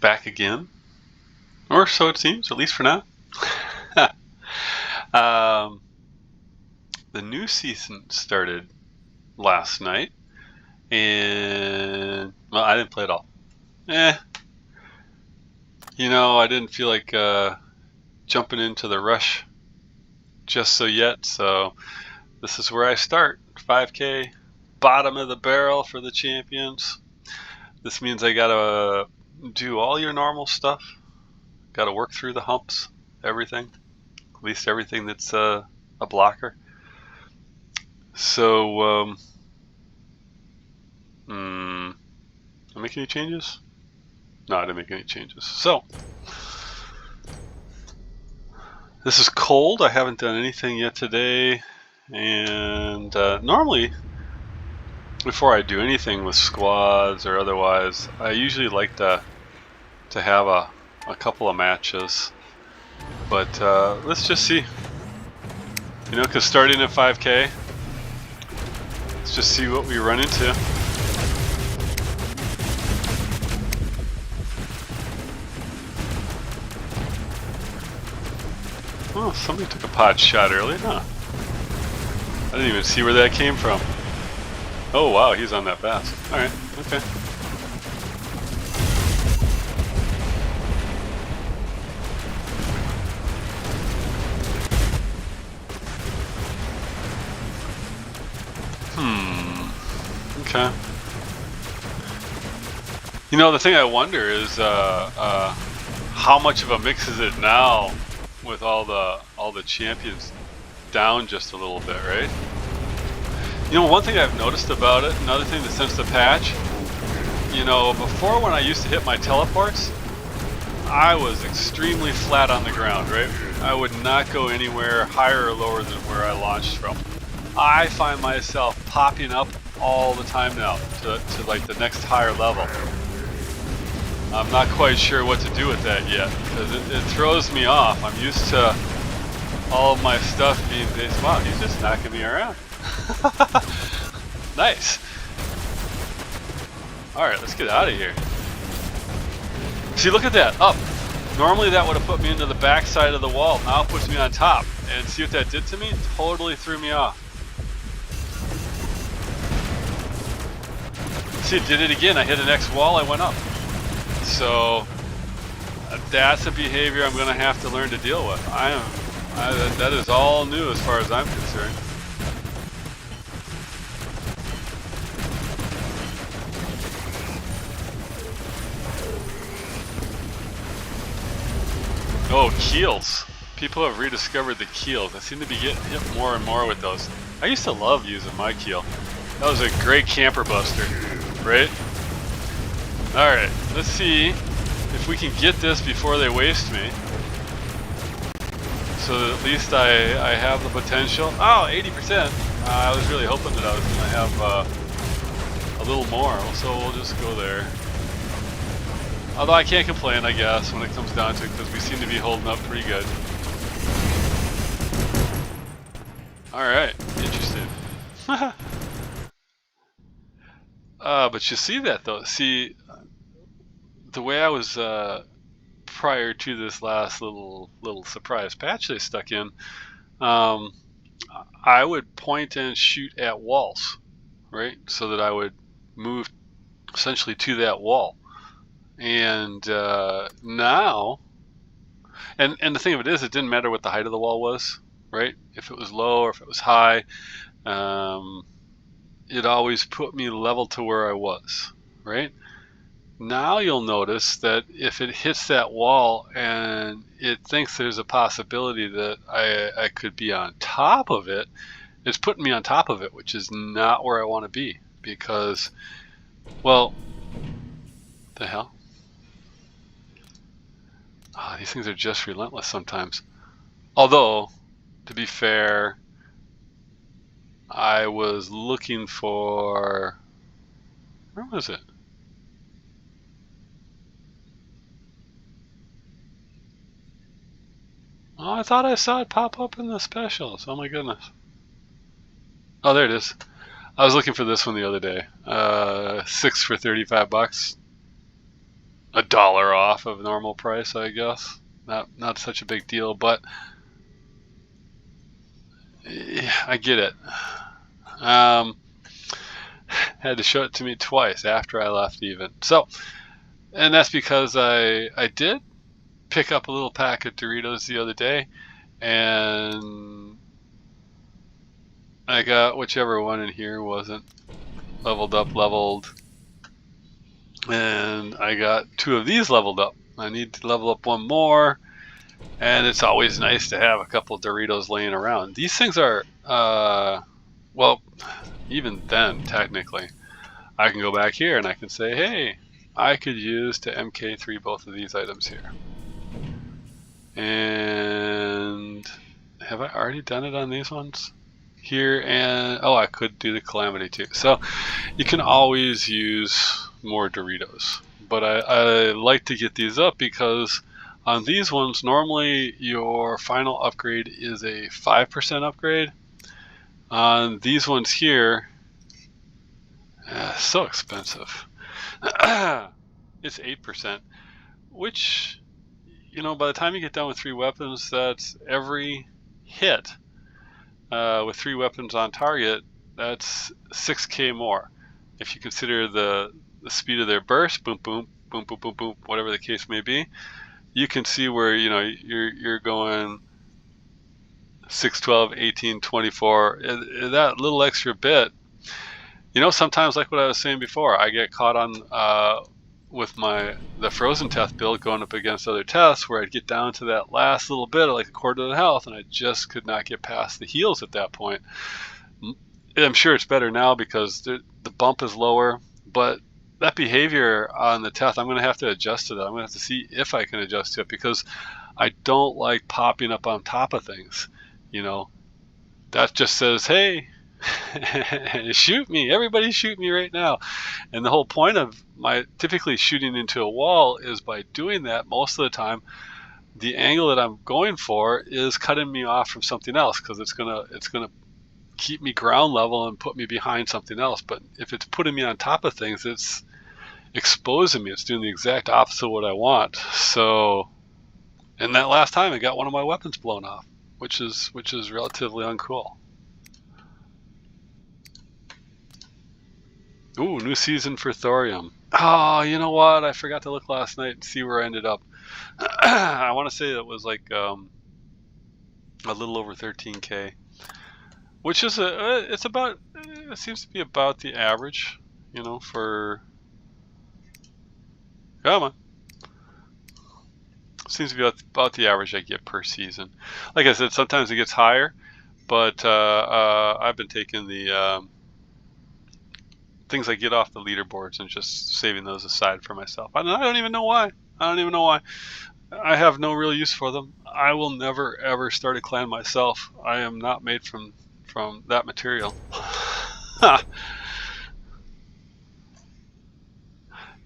back again, or so it seems, at least for now. The new season started last night, and well, I didn't play it all. I didn't feel like jumping into the rush just so yet, so this is where I start. 5K, bottom of the barrel for the champions. This means I gotta do all your normal stuff. Gotta work through the humps, everything, at least everything that's a blocker. So, did I make any changes? No, I didn't make any changes. So, this is cold. I haven't done anything yet today, and normally, before I do anything with squads or otherwise, I usually like to have a couple of matches. But let's just see. Because starting at 5K, let's just see what we run into. Oh, somebody took a pot shot earlier, huh? I didn't even see where that came from. Oh wow, he's on that fast. Alright, okay. Okay. The thing I wonder is how much of a mix is it now with all the champions down just a little bit, right? One thing I've noticed about it, another thing that since the patch, before when I used to hit my teleports, I was extremely flat on the ground, right? I would not go anywhere higher or lower than where I launched from. I find myself popping up all the time now to like the next higher level. I'm not quite sure what to do with that yet because it throws me off. I'm used to all of my stuff being based. Wow, he's just knocking me around. Nice. Alright, let's get out of here. See, look at that. Up. Normally that would have put me into the back side of the wall. Now it puts me on top. And see what that did to me? Totally threw me off. See, it did it again. I hit the next wall, I went up. So that's a behavior I'm going to have to learn to deal with. That is all new as far as I'm concerned. Oh, keels. People have rediscovered the keels. I seem to be getting hit more and more with those. I used to love using my keel. That was a great camper buster, right? Alright, let's see if we can get this before they waste me. So that at least I have the potential. Oh, 80%. I was really hoping that I was going to have a little more, so we'll just go there. Although I can't complain, I guess, when it comes down to it, because we seem to be holding up pretty good. Alright, interesting. But you see that, though. See, the way I was prior to this last little surprise patch they stuck in, I would point and shoot at walls, right? So that I would move essentially to that wall. And now, and the thing of it is, it didn't matter what the height of the wall was, right? If it was low or if it was high, it always put me level to where I was, right? Now you'll notice that if it hits that wall and it thinks there's a possibility that I could be on top of it, it's putting me on top of it, which is not where I want to be because, well, the hell? Oh, these things are just relentless sometimes. Although, to be fair, I was looking for... Where was it? Oh, I thought I saw it pop up in the specials. Oh my goodness. Oh, there it is. I was looking for this one the other day. 6 for $35. $1 off of normal price, I guess. Not such a big deal, but yeah, I get it. Had to show it to me twice after I left even. So, and that's because I did pick up a little pack of Doritos the other day, and I got whichever one in here wasn't leveled up, and I got 2 of these leveled up. I need to level up 1 more, and it's always nice to have a couple of Doritos laying around. These things are, well, even then, technically, I can go back here and I can say, hey, I could use to MK3 both of these items here. And have I already done it on these ones? Here, and oh, I could do the Calamity too. So you can always use more Doritos. But I like to get these up because on these ones, normally your final upgrade is a 5% upgrade. On these ones here, so expensive. It's 8%, which, you know, by the time you get done with 3 weapons, that's every hit with 3 weapons on target, that's 6k more. If you consider the speed of their burst, boom, boom, boom, boom, boom, boom, whatever the case may be, you can see where, you know, you're going 6, 12, 18, 24. That little extra bit, you know, sometimes, like what I was saying before, I get caught on with the frozen test build going up against other tests where I'd get down to that last little bit of like a quarter of the health, and I just could not get past the heals at that point. I'm sure it's better now because the bump is lower, but that behavior on the test, I'm going to have to adjust to that. I'm going to have to see if I can adjust to it, because I don't like popping up on top of things. You know, that just says, hey, shoot me, everybody shoot me right now. And the whole point of my typically shooting into a wall is by doing that, most of the time the angle that I'm going for is cutting me off from something else, because it's gonna keep me ground level and put me behind something else. But if it's putting me on top of things, it's exposing me. It's doing the exact opposite of what I want. So, and that last time I got one of my weapons blown off, which is relatively uncool. Ooh, new season for thorium. Oh, you know what? I forgot to look last night and see where I ended up. I want to say that was like a little over 13k, which is it seems to be about the average, you know, for, come on. Seems to be about the average I get per season. Like I said, sometimes it gets higher, but I've been taking the things I get off the leaderboards and just saving those aside for myself. I don't even know why. I have no real use for them. I will never ever start a clan myself. I am not made from that material.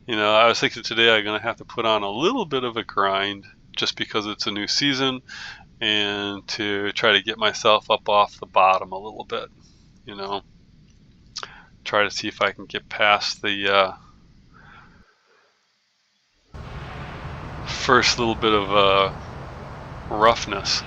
You know, I was thinking today I'm going to have to put on a little bit of a grind just because it's a new season, and to try to get myself up off the bottom a little bit, you know. Try to see if I can get past the first little bit of roughness.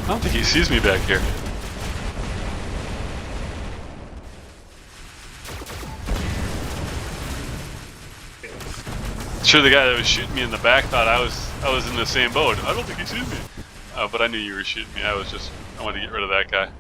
I don't think he sees me back here. Sure, the guy that was shooting me in the back thought I was in the same boat. I don't think he sees me. But I knew you were shooting me. I wanted to get rid of that guy.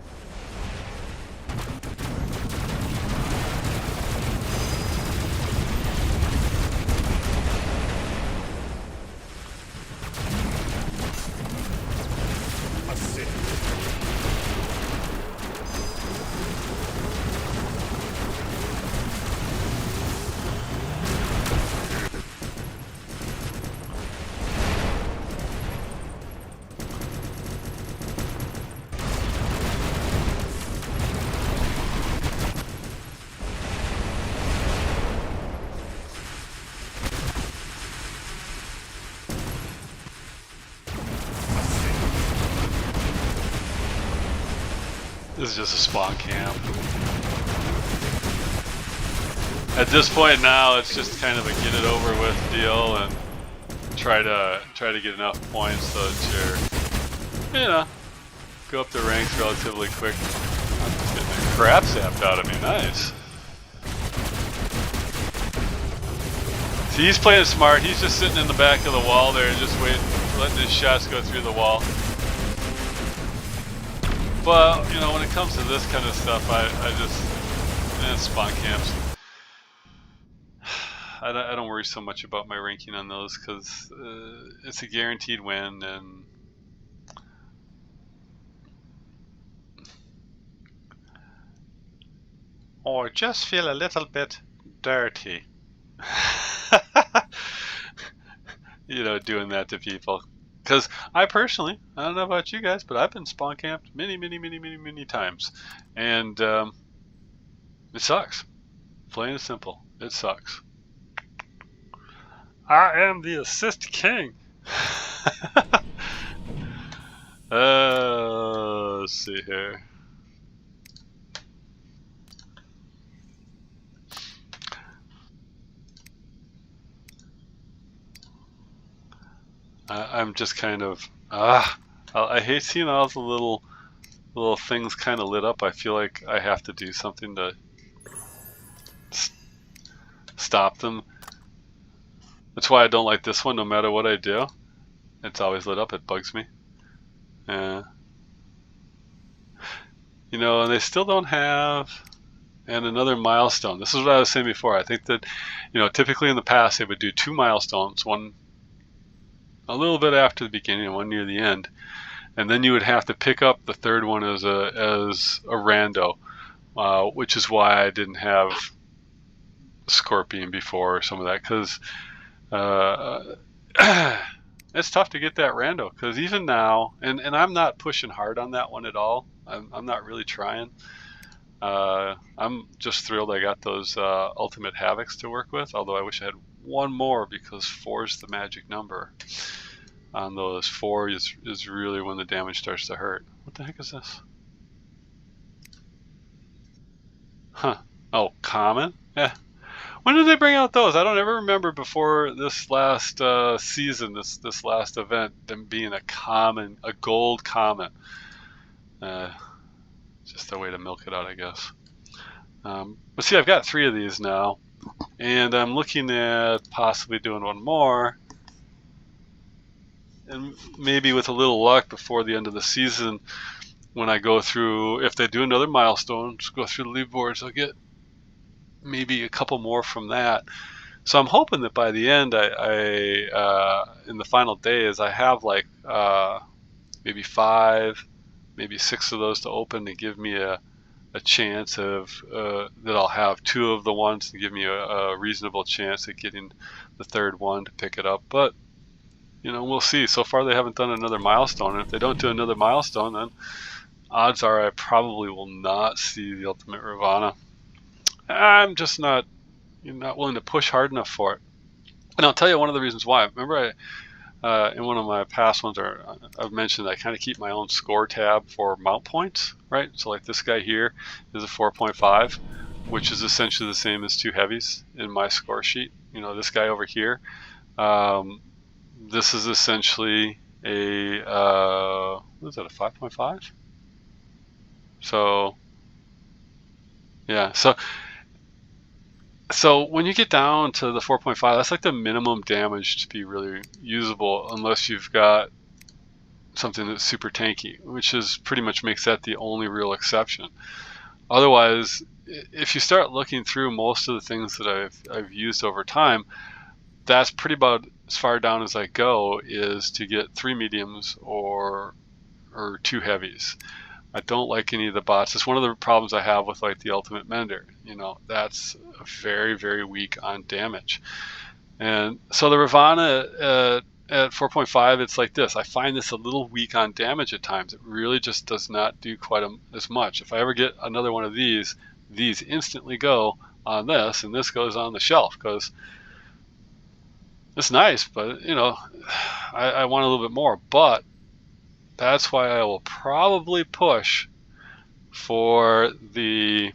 is just a spawn camp. At this point now, it's just kind of a get it over with deal and try to get enough points so that you're, you know, go up the ranks relatively quick. I'm just getting the crap zapped out of me. Nice. See, he's playing smart. He's just sitting in the back of the wall there, just waiting, letting his shots go through the wall. But, you know, when it comes to this kind of stuff, I just, spawn camps. I don't worry so much about my ranking on those because it's a guaranteed win, and or just feel a little bit dirty. You know, doing that to people. Because I personally, I don't know about you guys, but I've been spawn camped many times. And it sucks. Plain and simple. It sucks. I am the assist king. Let's see here. I'm just kind of I hate seeing all the little things kind of lit up. I feel like I have to do something to stop them. That's why I don't like this one. No matter what I do, it's always lit up. It bugs me. You know, and they still don't have another milestone. This is what I was saying before. I think that, you know, typically in the past they would do 2 milestones, one a little bit after the beginning and one near the end, and then you would have to pick up the third one as a rando, which is why I didn't have Scorpion before or some of that, because it's tough to get that rando. Because even now, and I'm not pushing hard on that one at all. I'm not really trying. I'm just thrilled I got those Ultimate Havocs to work with, although I wish I had one more, because 4 is the magic number on those. 4 is really when the damage starts to hurt. What the heck is this? Huh. Oh, common? Yeah. When did they bring out those? I don't ever remember before this last season, this last event, them being a gold common. Just a way to milk it out, I guess. But see, I've got 3 of these now, and I'm looking at possibly doing one more, and maybe with a little luck before the end of the season, when I go through, if they do another milestone, just go through the leaderboards, I'll get maybe a couple more from that. So I'm hoping that by the end, I in the final days, I have like maybe 5, maybe 6 of those to open to give me a chance of that I'll have 2 of the ones to give me a reasonable chance at getting the third one to pick it up. But you know, we'll see. So far they haven't done another milestone, and if they don't do another milestone, then odds are I probably will not see the Ultimate Ravana. I'm just not willing to push hard enough for it. And I'll tell you one of the reasons why. Remember, in one of my past ones, I've mentioned I kind of keep my own score tab for mount points, right? So like this guy here is a 4.5, which is essentially the same as 2 heavies in my score sheet. You know, this guy over here, this is essentially a what is that, a 5.5? So yeah, so when you get down to the 4.5, that's like the minimum damage to be really usable, unless you've got something that's super tanky, which is pretty much makes that the only real exception. Otherwise, if you start looking through most of the things that I've used over time, that's pretty about as far down as I go, is to get 3 mediums or 2 heavies. I don't like any of the bots. It's one of the problems I have with like the Ultimate Mender. You know, that's very, very weak on damage. And so the Ravana at 4.5, it's like this. I find this a little weak on damage at times. It really just does not do quite as much. If I ever get another one of these instantly go on this, and this goes on the shelf, because it's nice, but you know, I want a little bit more. But that's why I will probably push for the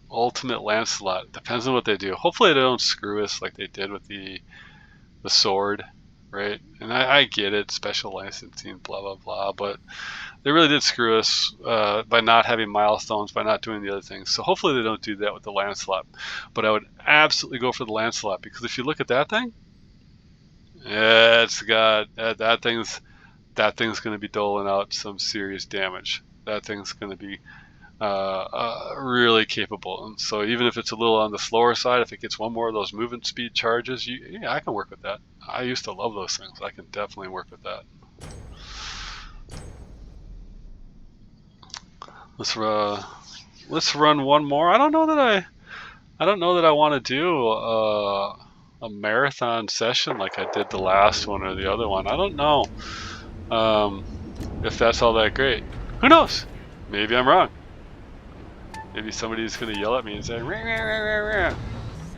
ultimate Lancelot. Depends on what they do. Hopefully they don't screw us like they did with the sword, right? And I get it, special licensing, blah blah blah, but they really did screw us by not having milestones, by not doing the other things. So hopefully they don't do that with the Lancelot. But I would absolutely go for the Lancelot, because if you look at that thing, it's got that thing's going to be doling out some serious damage. That thing's going to be really capable. And so even if it's a little on the slower side, if it gets one more of those movement speed charges, yeah, I can work with that. I used to love those things. I can definitely work with that. Let's run one more. I don't know that I want to do a marathon session like I did the last one or the other one. I don't know if that's all that great. Who knows? Maybe I'm wrong. Maybe somebody's gonna yell at me and say, "Rah, rah, rah, rah, rah.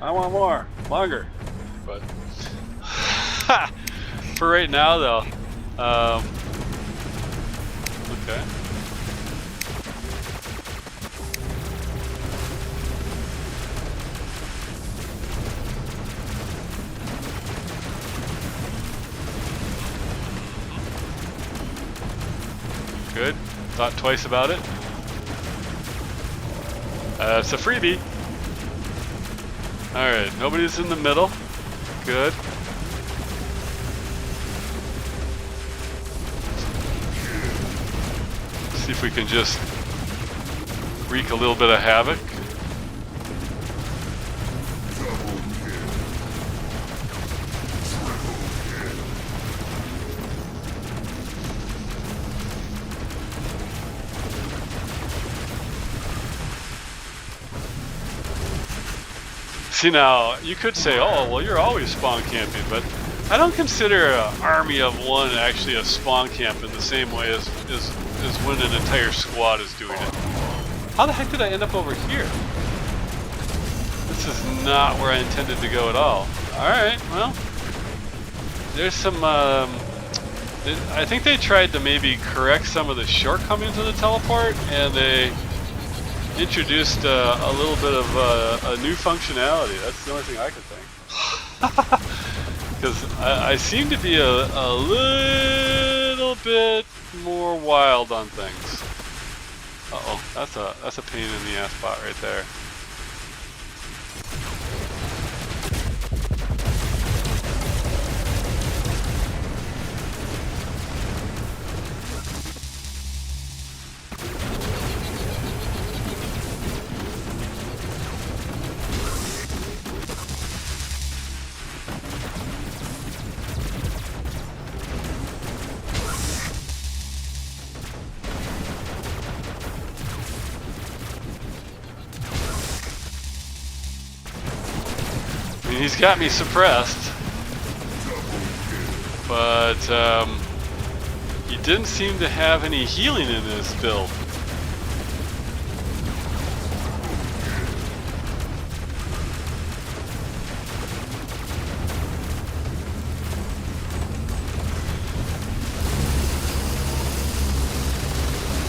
I want more, longer." But for right now, though, okay. Good. Thought twice about it. It's a freebie. Alright, nobody's in the middle. Good. See if we can just wreak a little bit of havoc. See, now, you could say, oh, well, you're always spawn camping, but I don't consider an army of one actually a spawn camp in the same way as when an entire squad is doing it. How the heck did I end up over here? This is not where I intended to go at all. Alright, well, there's some, I think they tried to maybe correct some of the shortcomings of the teleport, and they introduced a little bit of a new functionality. That's the only thing I can think. Because I seem to be a little bit more wild on things. Uh-oh, that's a pain in the ass spot right there. He's got me suppressed, but he didn't seem to have any healing in his build.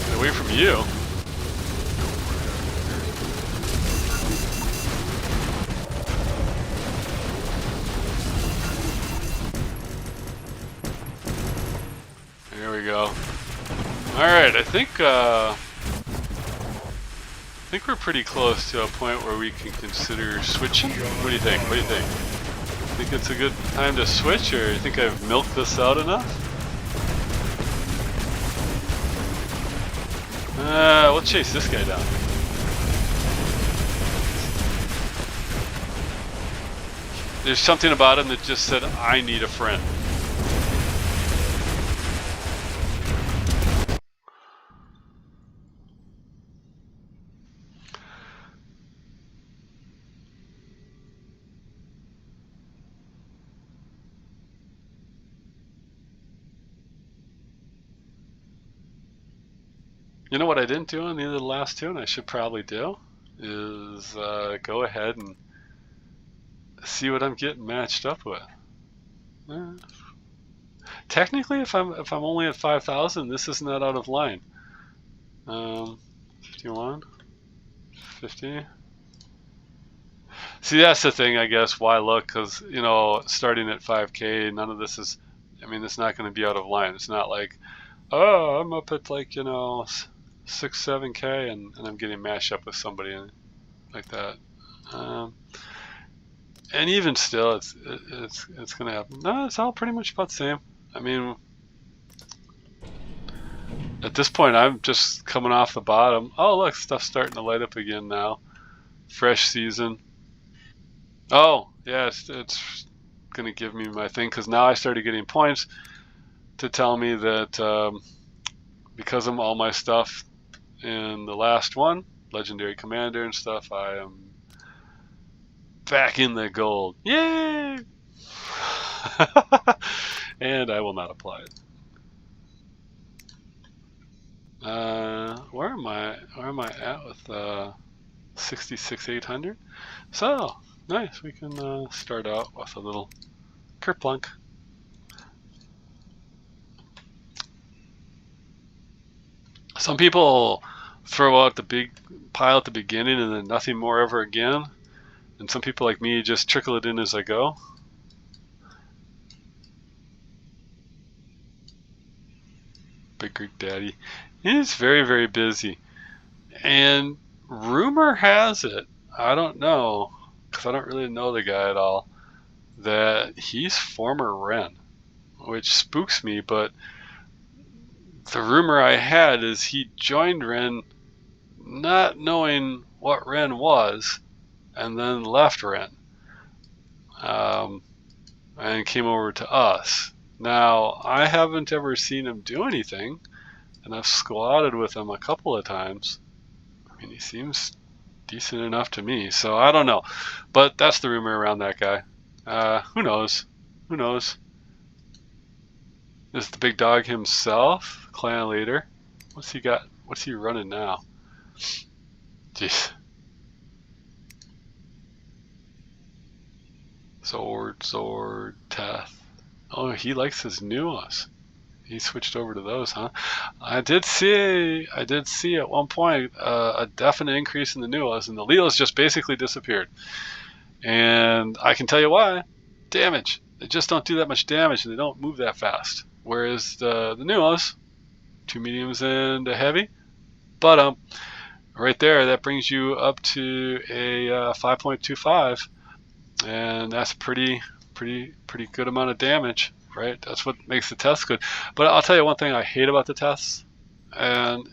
Get away from you. There we go. Alright, I think we're pretty close to a point where we can consider switching. What do you think? What do you think? Think it's a good time to switch, or you think I've milked this out enough? We'll chase this guy down. There's something about him that just said, I need a friend. You know what I didn't do on the last two, and I should probably do, is go ahead and see what I'm getting matched up with. Technically, if I'm only at 5,000, this is not out of line. 51, 50. See, that's the thing, I guess, why look, because, you know, starting at 5K, none of this is, I mean, it's not going to be out of line. It's not like, oh, I'm up at like, you know, 6, 7K and I'm getting mashed up with somebody like that. And even still, it's going to happen. No, it's all pretty much about the same. I mean, at this point, I'm just coming off the bottom. Oh, look, stuff's starting to light up again now. Fresh season. Oh, yeah, it's going to give me my thing, because now I started getting points to tell me that because of all my stuff in the last one, Legendary Commander and stuff, I am back in the gold. Yay! And I will not apply it. Where am I at with 66,800? So nice, we can start out with a little kerplunk. Some people throw out the big pile at the beginning and then nothing more ever again, and some people like me just trickle it in as I go. Big Greek Daddy, he's very, very busy, and rumor has it, I don't know, because I don't really know the guy at all, that he's former Ren, which spooks me, but the rumor I had is he joined Ren not knowing what Ren was, and then left Ren, and came over to us. Now, I haven't ever seen him do anything, and I've squatted with him a couple of times. I mean, he seems decent enough to me, so I don't know. But that's the rumor around that guy. Who knows? Who knows? Is the big dog himself, clan leader? What's he got? What's he running now? Jeez. Sword, Teth. Oh, he likes his Nuos. He switched over to those, huh? I did see at one point a definite increase in the Nuos, and the Leos just basically disappeared. And I can tell you why. Damage. They just don't do that much damage, and they don't move that fast. Whereas the Nuos, 2 mediums and a heavy, but right there, that brings you up to a 5.25, and that's pretty good amount of damage, right? That's what makes the tests good. But I'll tell you one thing I hate about the tests, and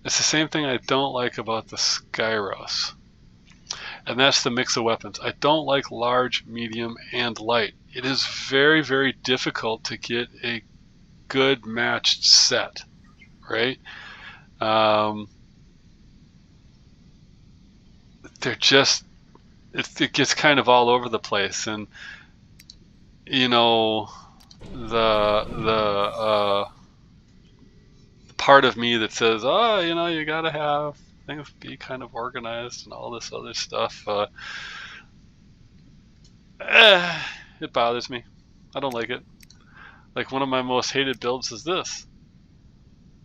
it's the same thing I don't like about the Skyros, and that's the mix of weapons. I don't like large, medium, and light. It is very, very difficult to get a good matched set, right? They're just, it gets kind of all over the place, and you know, the part of me that says, oh, you know, you gotta have things be kind of organized and all this other stuff, it bothers me. I don't like it. Like, one of my most hated builds is this.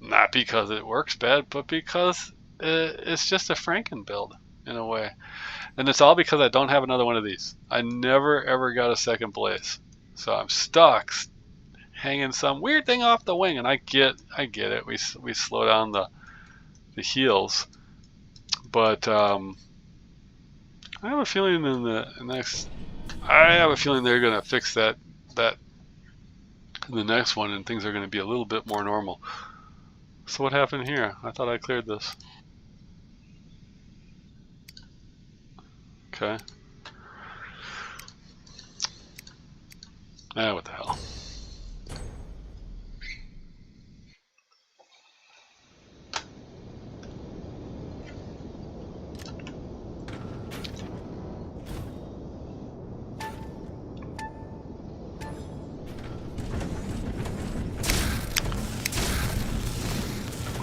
Not because it works bad, but because it's just a Franken build in a way. And it's all because I don't have another one of these. I never ever got a second place. So I'm stuck hanging some weird thing off the wing, and I get it. We slow down the heels. But I have a feeling in the next, I have a feeling they're gonna fix that in the next one, and things are gonna be a little bit more normal. So what happened here? I thought I cleared this. Okay. Ah, what the hell.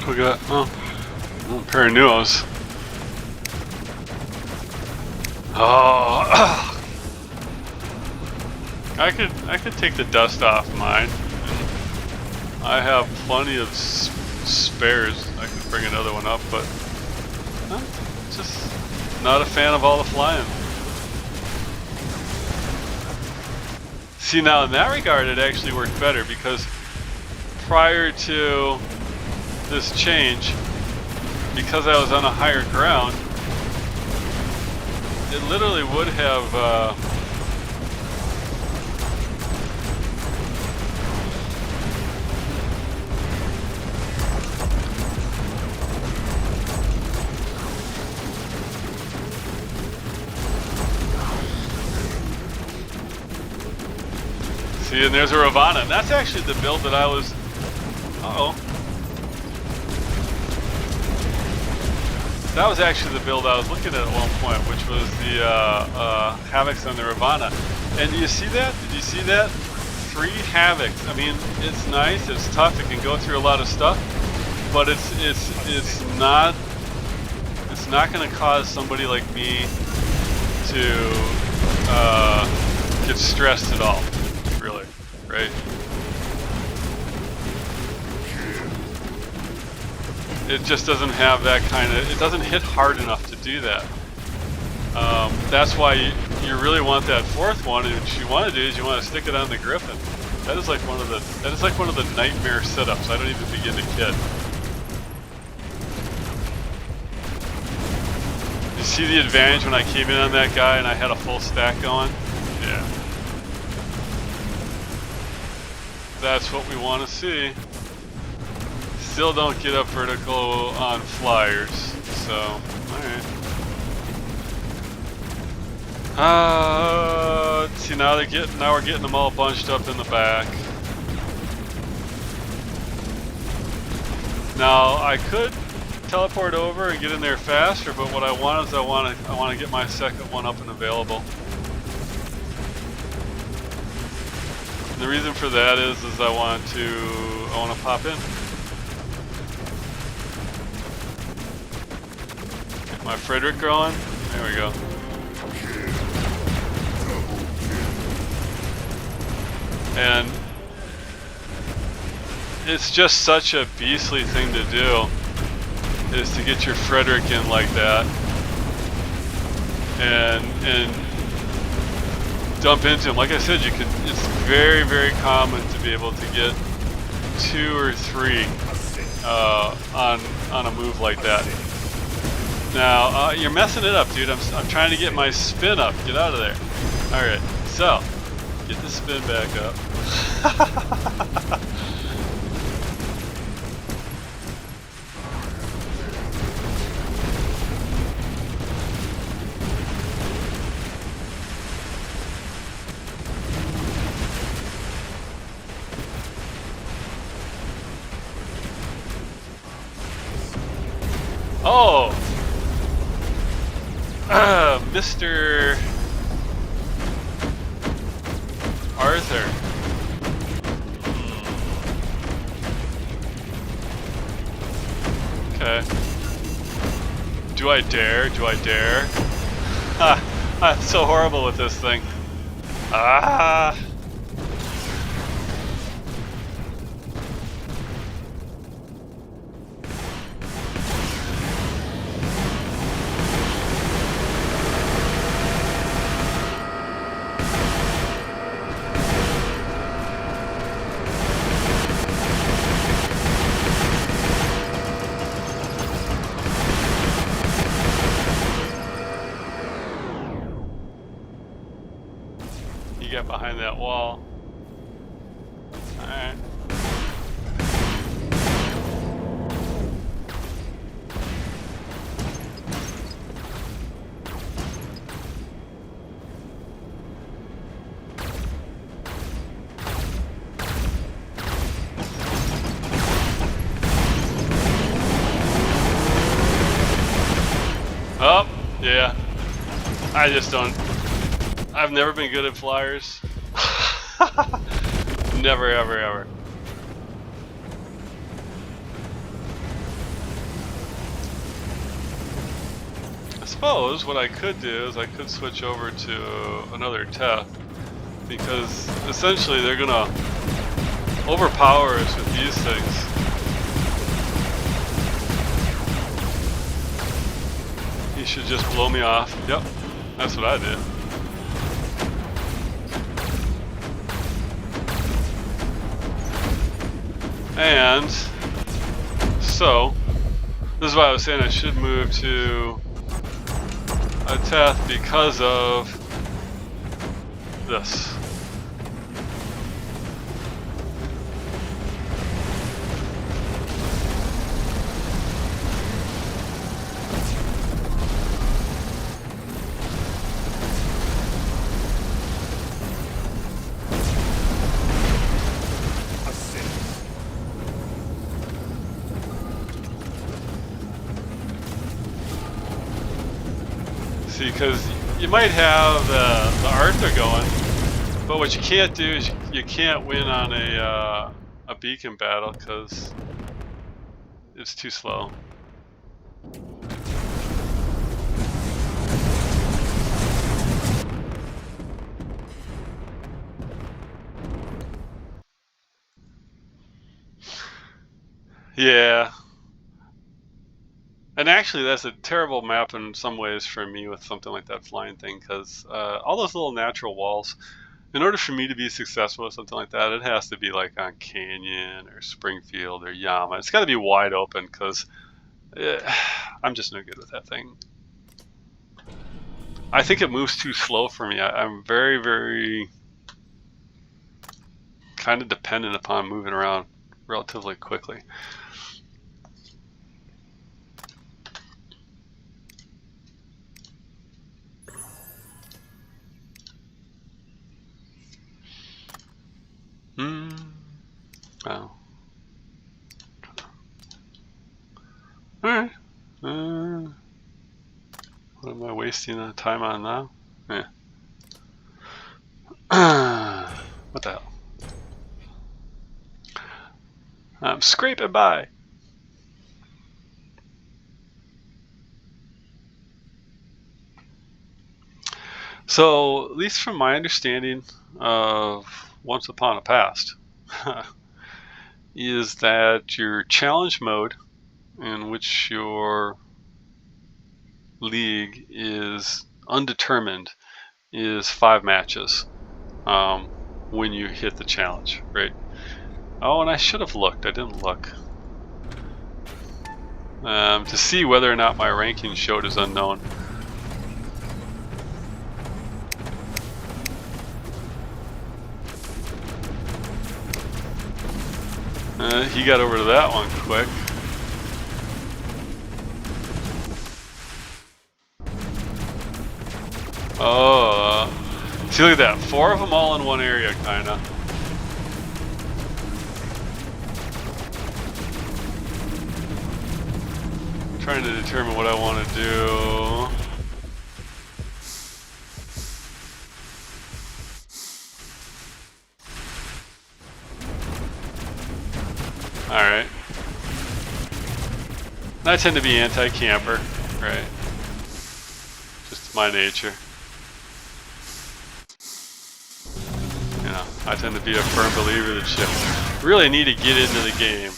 We got, oh, a pair of Nuos. Oh, I could take the dust off mine. I have plenty of spares. I could bring another one up, but I'm just not a fan of all the flying. See, now in that regard, it actually worked better because prior to this change, because I was on a higher ground, it literally would have see, and there's a Ravana, and that's actually the build that I was. That was actually the build I was looking at one point, which was the Havocs on the Ravana. And do you see that? Did you see that? 3 Havocs. I mean, it's nice, it's tough, it can go through a lot of stuff, but it's not going to cause somebody like me to get stressed at all, really, right? It just doesn't have that kind of, it doesn't hit hard enough to do that. That's why you really want that 4th one, and what you want to do is you want to stick it on the Griffin. That is like one of the nightmare setups. I don't even begin to kid. You see the advantage when I came in on that guy and I had a full stack going? Yeah. That's what we want to see. Still don't get up vertical on flyers, so alright. See, now we're getting them all bunched up in the back. Now I could teleport over and get in there faster, but what I want is I want to get my second one up and available. And the reason for that is I want to pop in. Get my Frederick going. There we go. And it's just such a beastly thing to do, is to get your Frederick in like that and dump into him. Like I said, it's very, very common to be able to get 2 or 3 on a move like that. Now you're messing it up, dude. I'm trying to get my spin up. Get out of there. All right, so get the spin back up. Oh, Mr. Arthur. Okay. Do I dare? Do I dare? I'm so horrible with this thing. Ah. Get behind that wall. Alright. Oh, yeah. I just don't. I've never been good at flyers. Never, ever, ever. I suppose what I could do is I could switch over to another Teth, because essentially they're gonna overpower us with these things. should just blow me off. Yep, that's what I did. And so, this is why I was saying I should move to a Teth because of this. Because you might have the Artha going, but what you can't do is you can't win on a beacon battle because it's too slow. Yeah. And actually, that's a terrible map in some ways for me with something like that flying thing, because all those little natural walls, in order for me to be successful with something like that, it has to be like on Canyon or Springfield or Yama. It's got to be wide open, because I'm just no good with that thing. I think it moves too slow for me. I'm very, very kind of dependent upon moving around relatively quickly. Oh. Alright. What am I wasting time on now? Yeah. What the hell? I'm scraping by. So, at least from my understanding of Once Upon a Past, is that your challenge mode in which your league is undetermined is 5 matches when you hit the challenge, right? Oh, and I should have looked. I didn't look. To see whether or not my ranking showed as unknown. He got over to that one quick. Oh, see, look at that. 4 of them all in one area, kinda. Trying to determine what I want to do. Alright. I tend to be anti-camper, right? Just my nature. You know, I tend to be a firm believer that you really need to get into the game.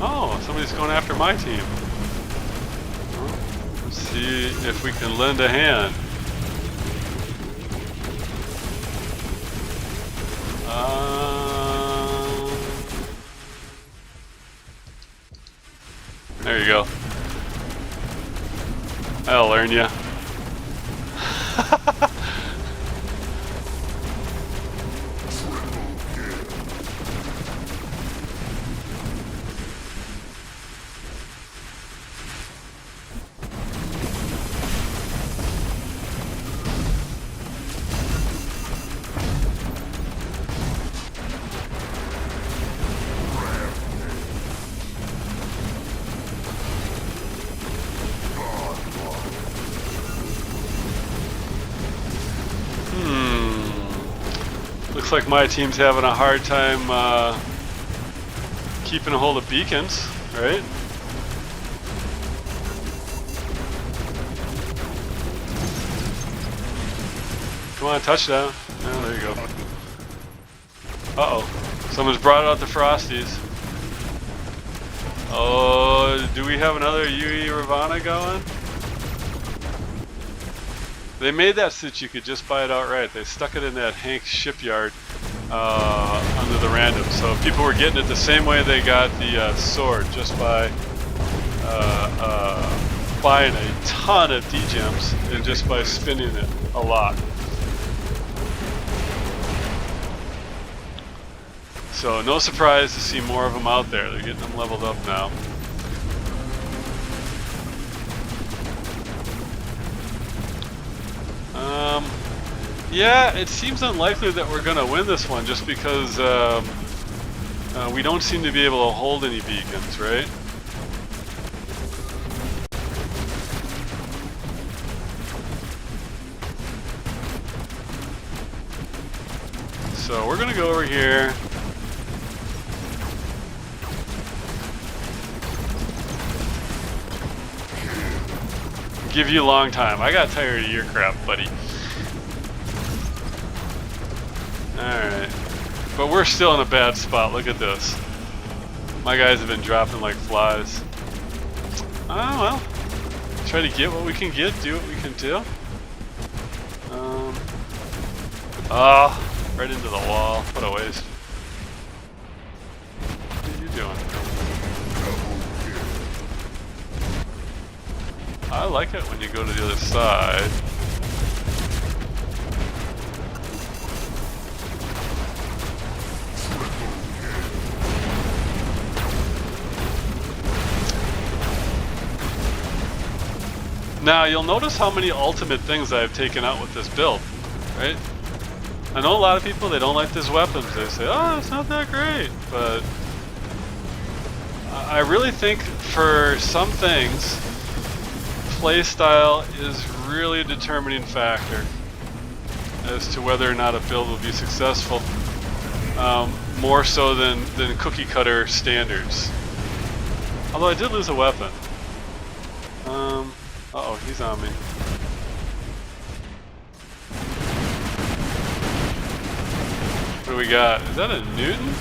Oh, somebody's going after my team. Well, let's see if we can lend a hand. There you go. I'll learn ya. Looks like my team's having a hard time keeping a hold of beacons, right? Come on, touchdown. Oh, there you go. Uh-oh. Someone's brought out the Frosties. Oh, do we have another UE Ravana going? They made that so that you could just buy it outright. They stuck it in that Hank's shipyard under the random. So people were getting it the same way they got the sword, just by buying a ton of D-gems and just by spinning it a lot. So no surprise to see more of them out there. They're getting them leveled up now. Yeah, it seems unlikely that we're going to win this one just because we don't seem to be able to hold any beacons, right? So we're going to go over here. Give you a long time. I got tired of your crap, buddy. Alright. But we're still in a bad spot. Look at this. My guys have been dropping like flies. Oh well. Try to get what we can get, do what we can do. Right into the wall. What a waste. What are you doing? I like it when you go to the other side. Now you'll notice how many ultimate things I've taken out with this build, right? I know a lot of people, they don't like these weapons. They say, oh, it's not that great. But I really think for some things, playstyle is really a determining factor as to whether or not a build will be successful. More so than cookie cutter standards. Although I did lose a weapon. Uh-oh, he's on me. What do we got? Is that a Newton?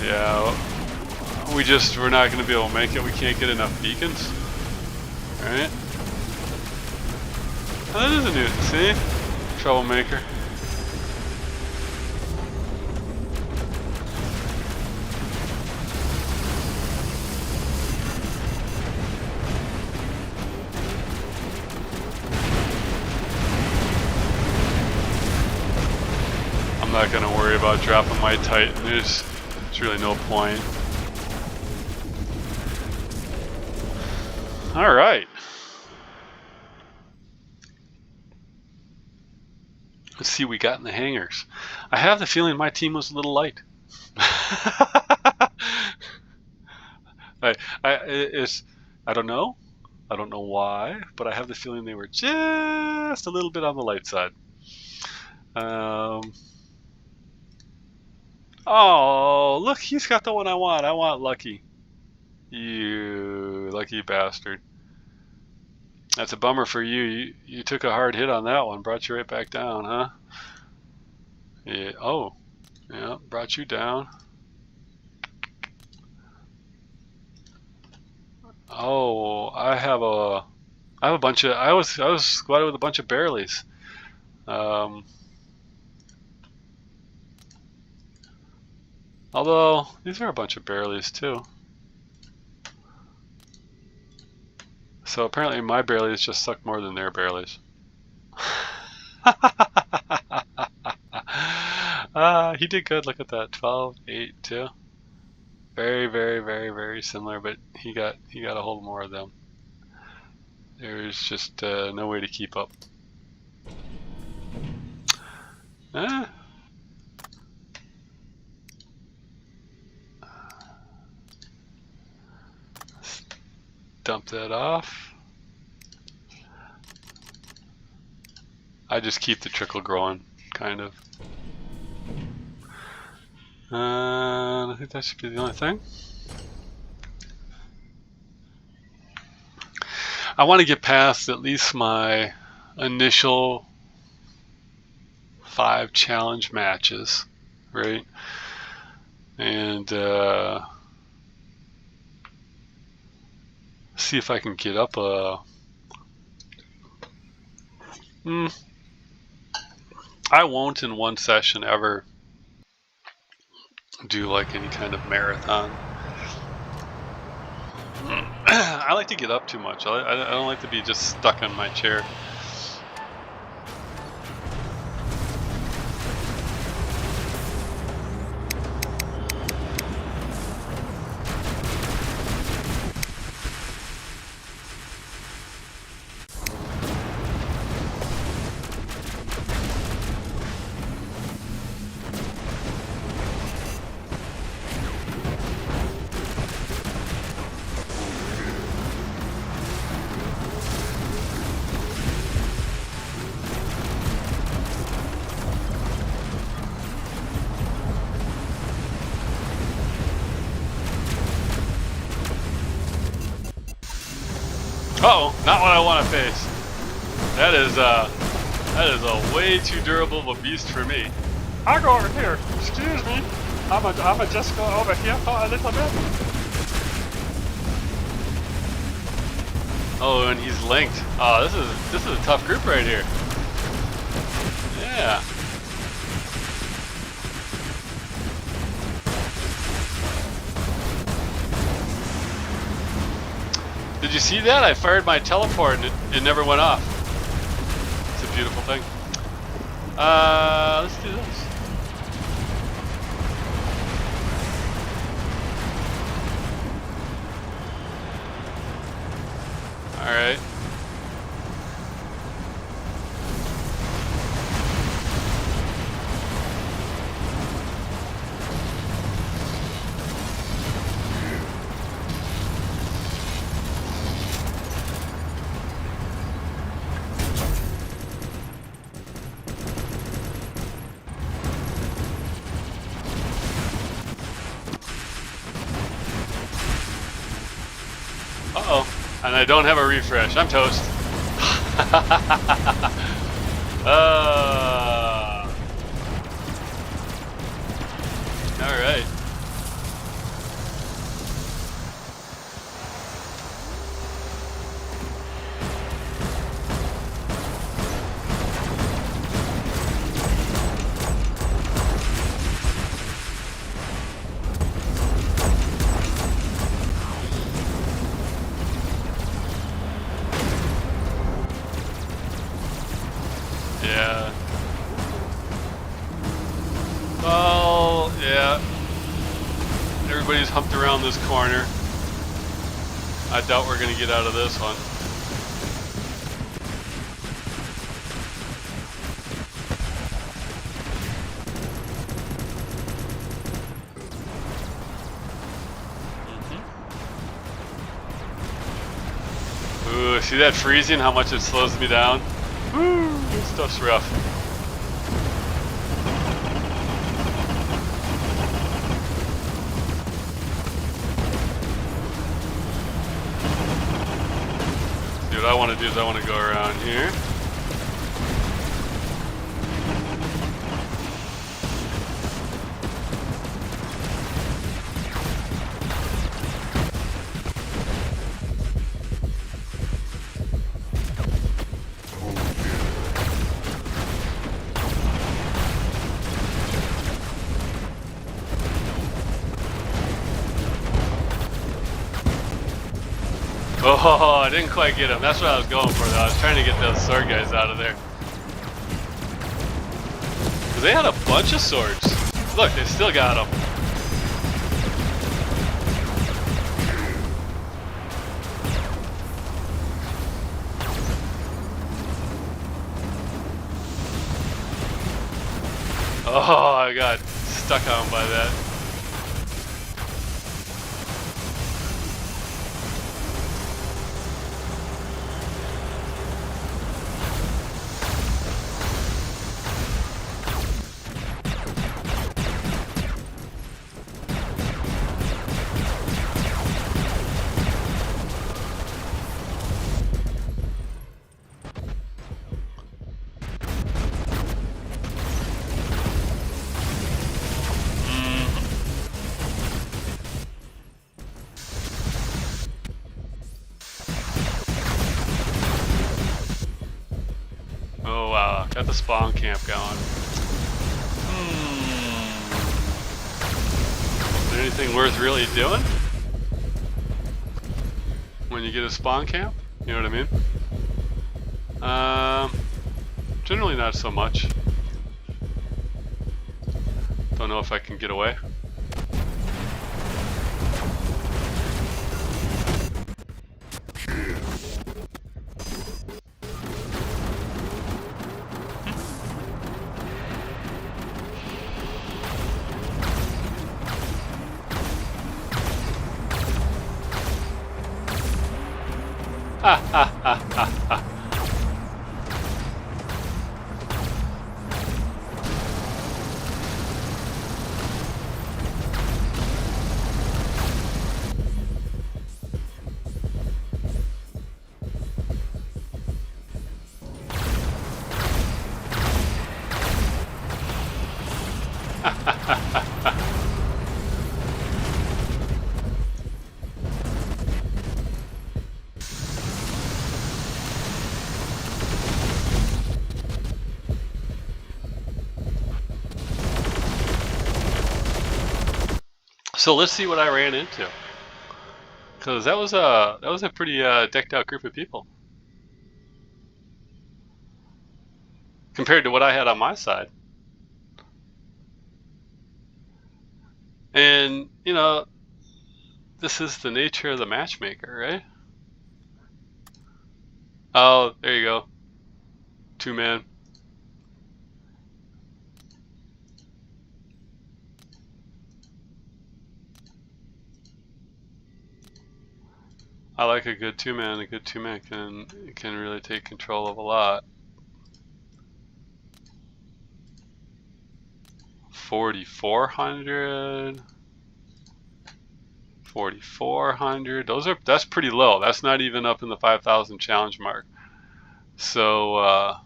Yeah, we're not going to be able to make it. We can't get enough beacons. Alright. Oh, that is a Newton, see? Troublemaker. I'm not going to worry about dropping my Titan. There's really no point. Alright. Let's see what we got in the hangars. I have the feeling my team was a little light. I don't know. I don't know why, but I have the feeling they were just a little bit on the light side. Oh, look, he's got the one I want. I want Lucky. You lucky bastard. That's a bummer for you. You took a hard hit on that one. Brought you right back down, huh? Yeah. Oh. Yeah, brought you down. Oh, I have a bunch of I was squatted with a bunch of barrelies. Although these are a bunch of barrelies too. So apparently my barrelies just suck more than their barrelies. He did good. Look at that. 12, 8, 2. Very, very, very, very similar, but he got a whole more of them. There's just no way to keep up. Dump that off. I just keep the trickle growing, kind of. I think that should be the only thing. I want to get past at least my initial 5 challenge matches, right? And see if I can get up a... I won't in one session ever do like any kind of marathon. I like to get up too much. I don't like to be just stuck on my chair. Uh-oh, not what I want to face. That is a way too durable of a beast for me. I'll go over here. Excuse me. I'ma just go over here for a little bit. Oh, and he's linked. Oh, this is a tough group right here. Yeah. Did you see that? I fired my teleport and it never went off. It's a beautiful thing. Let's do this. Alright. Uh-oh. And I don't have a refresh. I'm toast. Alright. Yeah. Well, yeah. Everybody's humped around this corner. I doubt we're gonna get out of this one. Ooh, see that freezing? How much it slows me down? Woo, this stuff's rough. See, what I want to do is I want to go around here. Oh, I didn't quite get him. That's what I was going for, though. I was trying to get those sword guys out of there. Because they had a bunch of swords. Look, they still got them. Oh, I got stuck on by that. Got the spawn camp going. Is there anything worth really doing when you get a spawn camp? You know what I mean? Generally not so much. Don't know if I can get away. Ha ha ha ha ha. So let's see what I ran into, because that was a pretty decked out group of people compared to what I had on my side. And you know, this is the nature of the matchmaker, right? Oh, there you go. 2-man. I like a good 2-man. A good 2-man can really take control of a lot. 4,400. 4,400. That's pretty low. That's not even up in the 5,000 challenge mark. So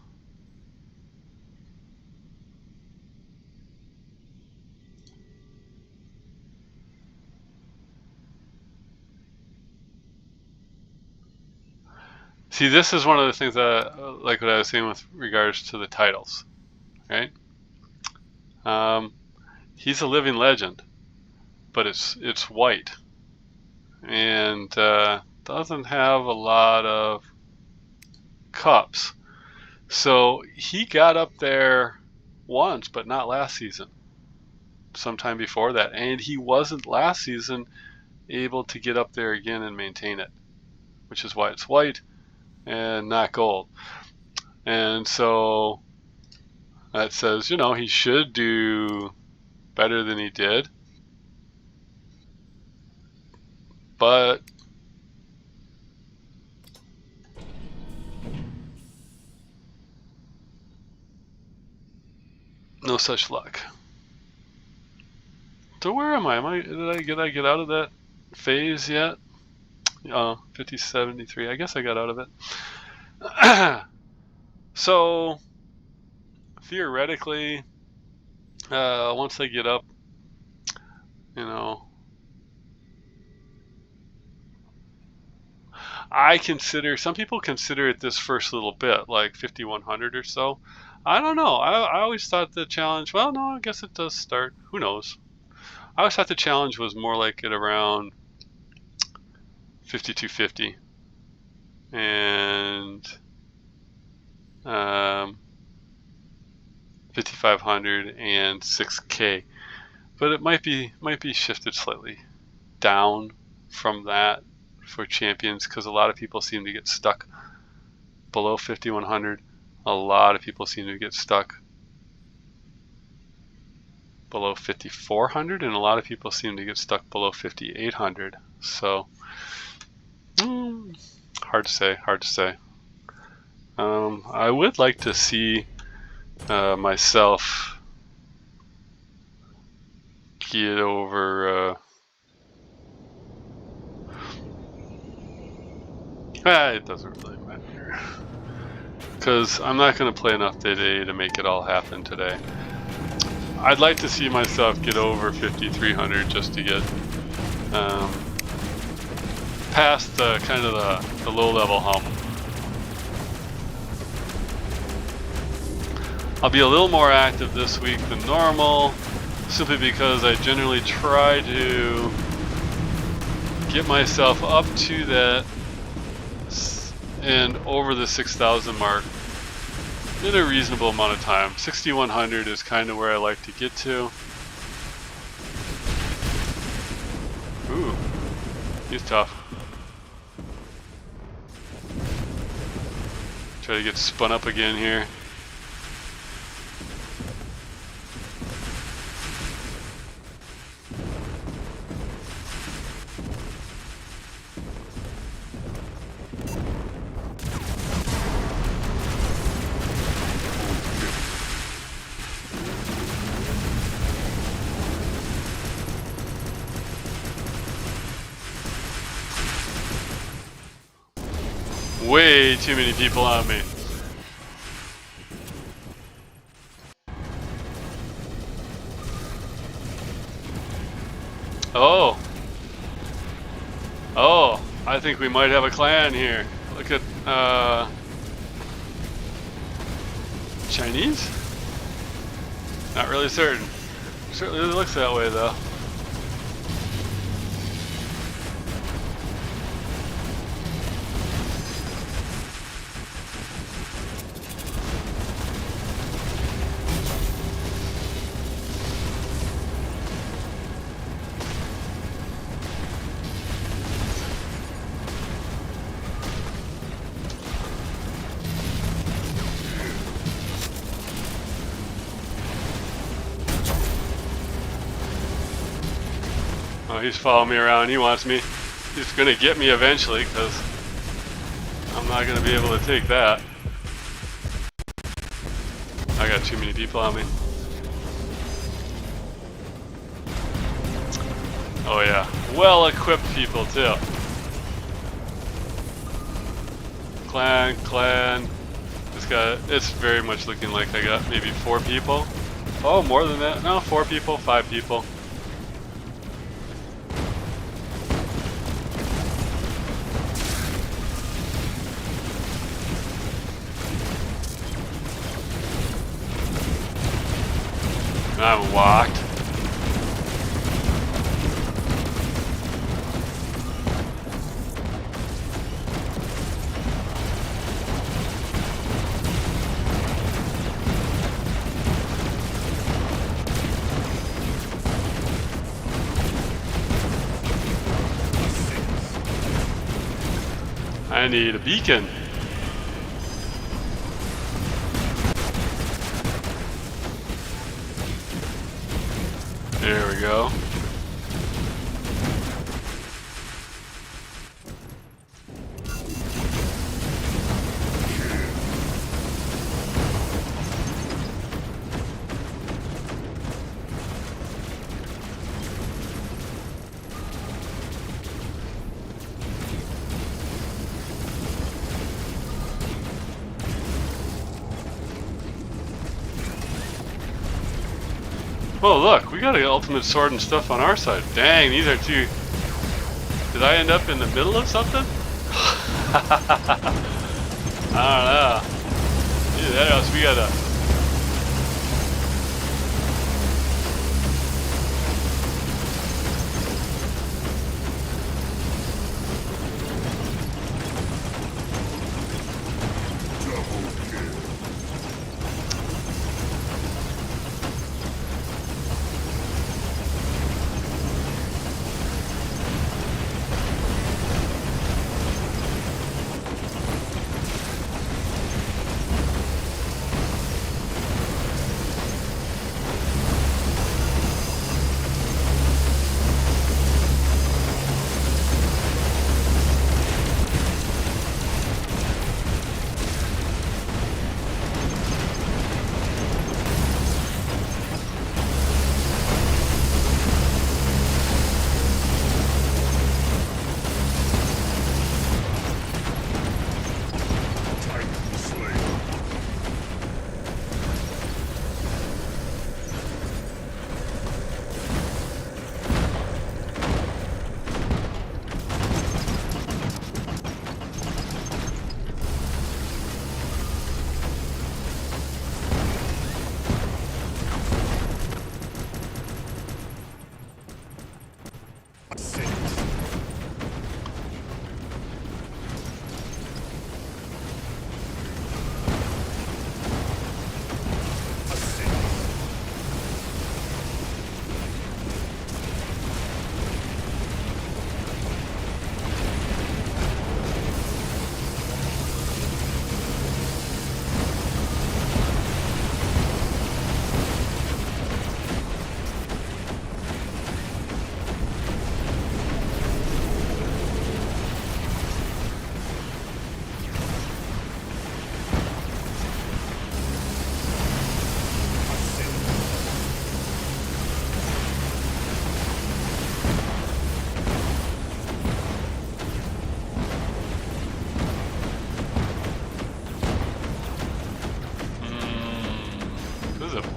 see, this is one of the things that, like what I was saying with regards to the titles, right? He's a living legend, but it's white and doesn't have a lot of cups. So he got up there once, but not last season. Sometime before that, and he wasn't last season able to get up there again and maintain it, which is why it's white and not gold. And so that says, you know, he should do better than he did, but no such luck. So where am I? Did I get out of that phase yet? 5073. I guess I got out of it. So theoretically, once I get up, you know, some people consider it this first little bit, like 5,100 or so. I don't know. I always thought the challenge, well, no, I guess it does start. Who knows? I always thought the challenge was more like at around 5,250 and 5,500 and 6K, but it might be shifted slightly down from that for champions, because a lot of people seem to get stuck below 5,100. A lot of people seem to get stuck below 5,400, and a lot of people seem to get stuck below 5,800. So hard to say. I would like to see myself get over it doesn't really matter, because I'm not going to play enough today to make it all happen today. I'd like to see myself get over 5,300 just to get past kind of the low level hump. I'll be a little more active this week than normal, simply because I generally try to get myself up to that and over the 6,000 mark in a reasonable amount of time. 6,100 is kind of where I like to get to. Ooh, he's tough. Try to get spun up again here. Way too many people on me. Oh. Oh, I think we might have a clan here. Look at, Chinese? Not really certain. Certainly looks that way though. Oh, he's following me around. He wants me. He's gonna get me eventually because I'm not gonna be able to take that. I got too many people on me. Oh yeah, well-equipped people too. Clan. It's very much looking like I got maybe 4 people. Oh, more than that. No, 4 people, 5 people. I'm walked. I need a beacon. There we go. Oh look, we got an ultimate sword and stuff on our side. Dang, these are two. Did I end up in the middle of something? I don't know. Either that or else we gotta.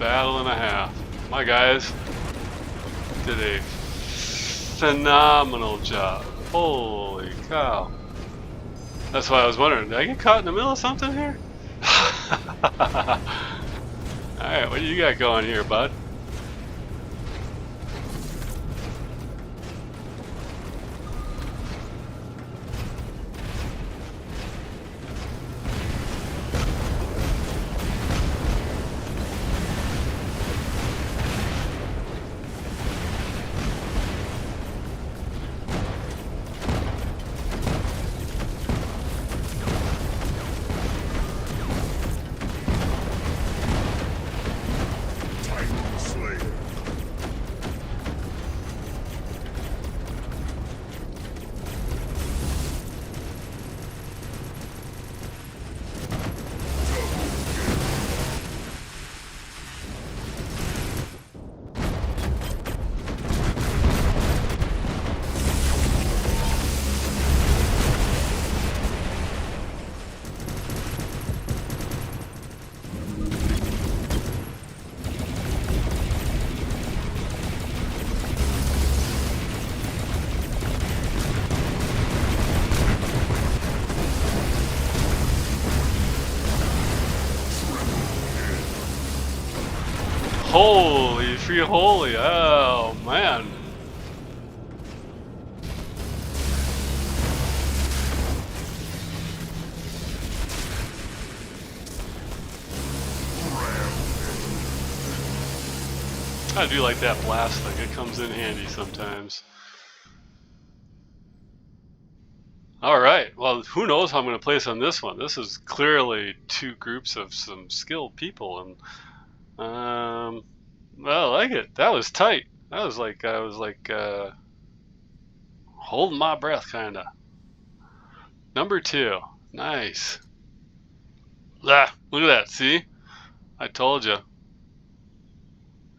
battle and a half. My guys did a phenomenal job. Holy cow. That's why I was wondering, did I get caught in the middle of something here? Alright, what do you got going here, bud? Holy free holy, oh man. I do like that blast thing, it comes in handy sometimes. Alright, well who knows how I'm going to place on this one. This is clearly two groups of some skilled people, and well, I like it. That was tight. That was like, I was like holding my breath kinda. Number 2, nice. Ah, look at that, see? I told you.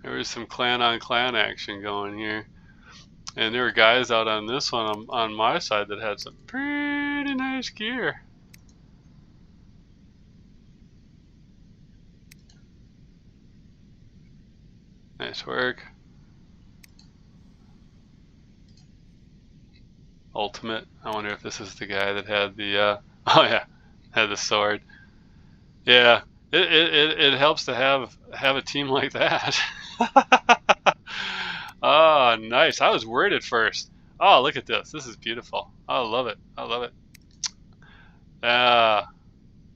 There was some clan on clan action going here. And there were guys out on this one on my side that had some pretty nice gear. Nice work. Ultimate. I wonder if this is the guy that had the oh yeah, had the sword. Yeah, it helps to have a team like that. Oh, nice. I was worried at first. Oh, look at this. This is beautiful. I love it. I love it. Oh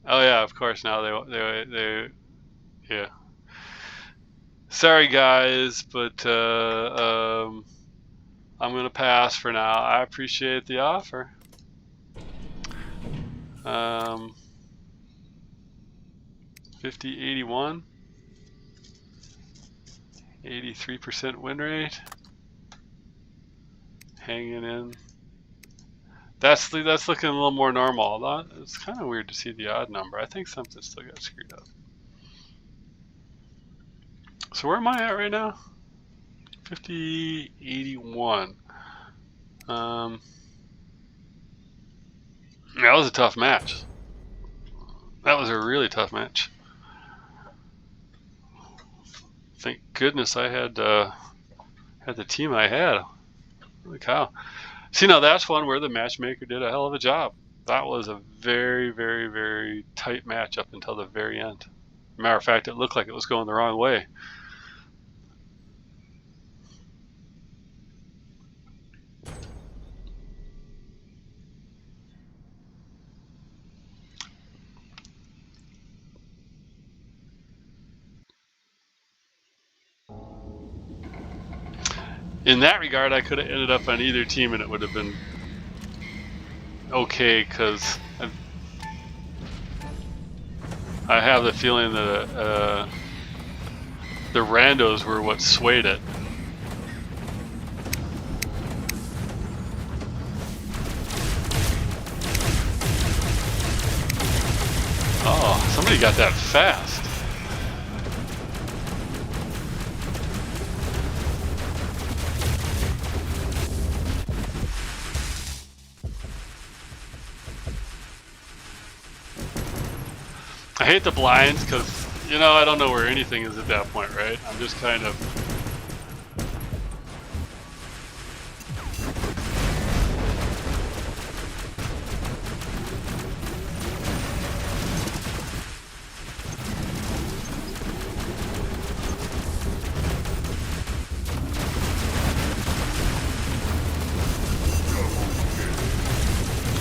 yeah, of course. Now they yeah. Sorry guys, but I'm gonna pass for now. I appreciate the offer. 50-81, 83% win rate. Hanging in. That's looking a little more normal. It's kind of weird to see the odd number. I think something still got screwed up. So where am I at right now? 50-81. That was a tough match. That was a really tough match. Thank goodness I had the team I had. Holy cow. See, now that's one where the matchmaker did a hell of a job. That was a very, very, very tight match up until the very end. Matter of fact, it looked like it was going the wrong way. In that regard, I could have ended up on either team and it would have been okay, because I have the feeling that the randos were what swayed it. Oh, somebody got that fast. I hate the blinds because you know, I don't know where anything is at that point, right? I'm just kind of...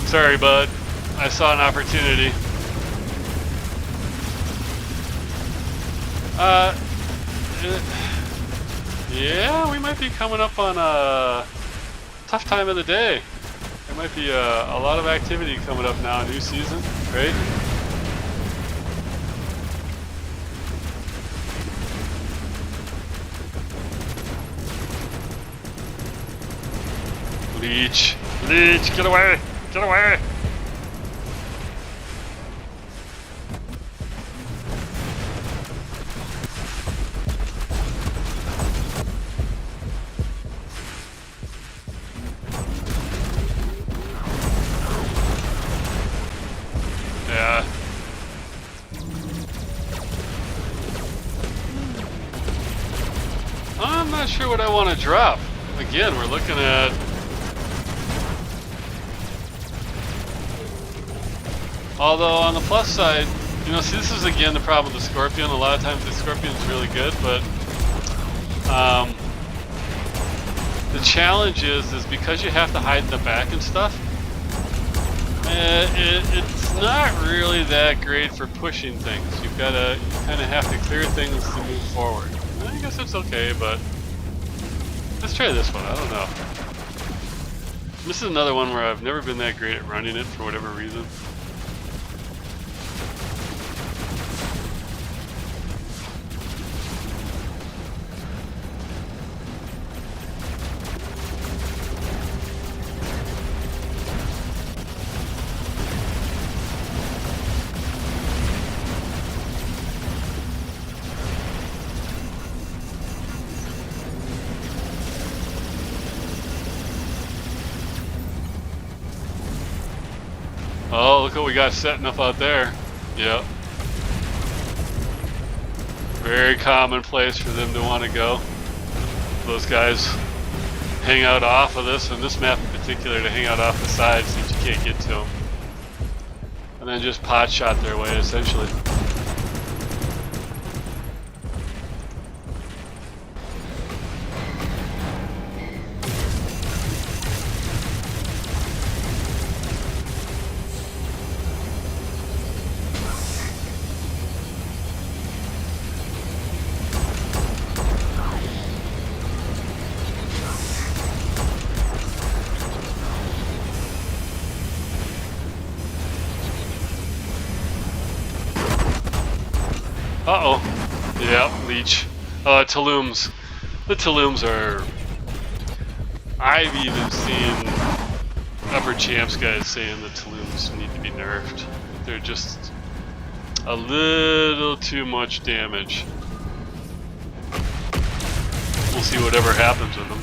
Sorry, bud. I saw an opportunity. Yeah, we might be coming up on a tough time of the day. There might be a lot of activity coming up now, new season, right? Leech. Leech, get away! Get away! Yeah. I'm not sure what I want to drop. Again, we're looking at... Although on the plus side, you know, see, this is again the problem with the Scorpion. A lot of times the Scorpion's really good, but the challenge is because you have to hide in the back and stuff, it's not really that great for pushing things. You kind of have to clear things to move forward. I guess it's okay, but let's try this one. I don't know. This is another one where I've never been that great at running it for whatever reason. Oh, look what we got setting up out there. Yep. Very common place for them to want to go. Those guys hang out off of this, and this map in particular, to hang out off the sides so that you can't get to them. And then just pot shot their way, essentially. Uh-oh. Yeah, leech. Talooms. The Talooms are... I've even seen upper champs guys saying the Talooms need to be nerfed. They're just a little too much damage. We'll see whatever happens with them.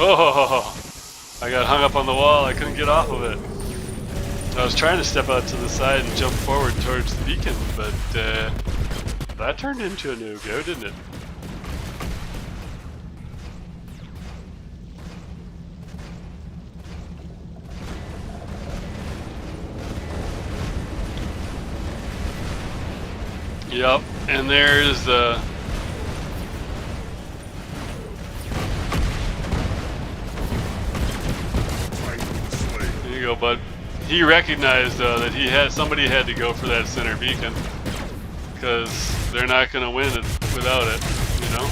Oh, I got hung up on the wall. I couldn't get off of it. I was trying to step out to the side and jump forward towards the beacon, but that turned into a no-go, didn't it? Yep, and there's the... There you go, bud. He recognized that somebody had to go for that center beacon, because they're not going to win it without it, you know?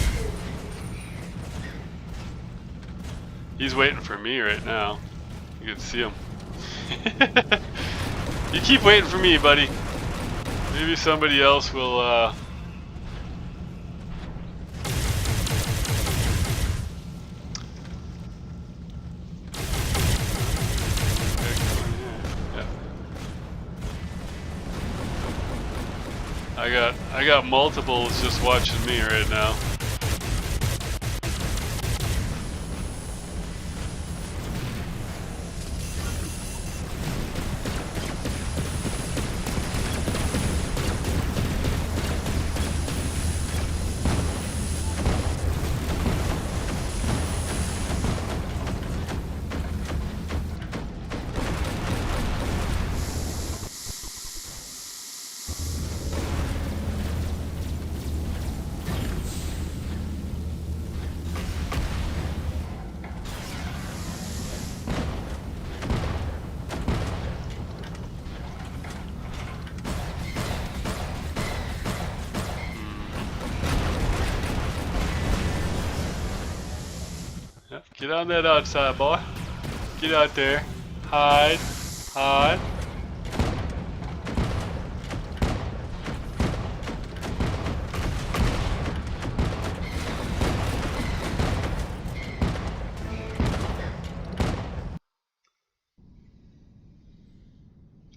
He's waiting for me right now. You can see him. You keep waiting for me, buddy. Maybe somebody else will, I got multiples just watching me right now. Get on that outside, boy. Get out there. Hide. Hide.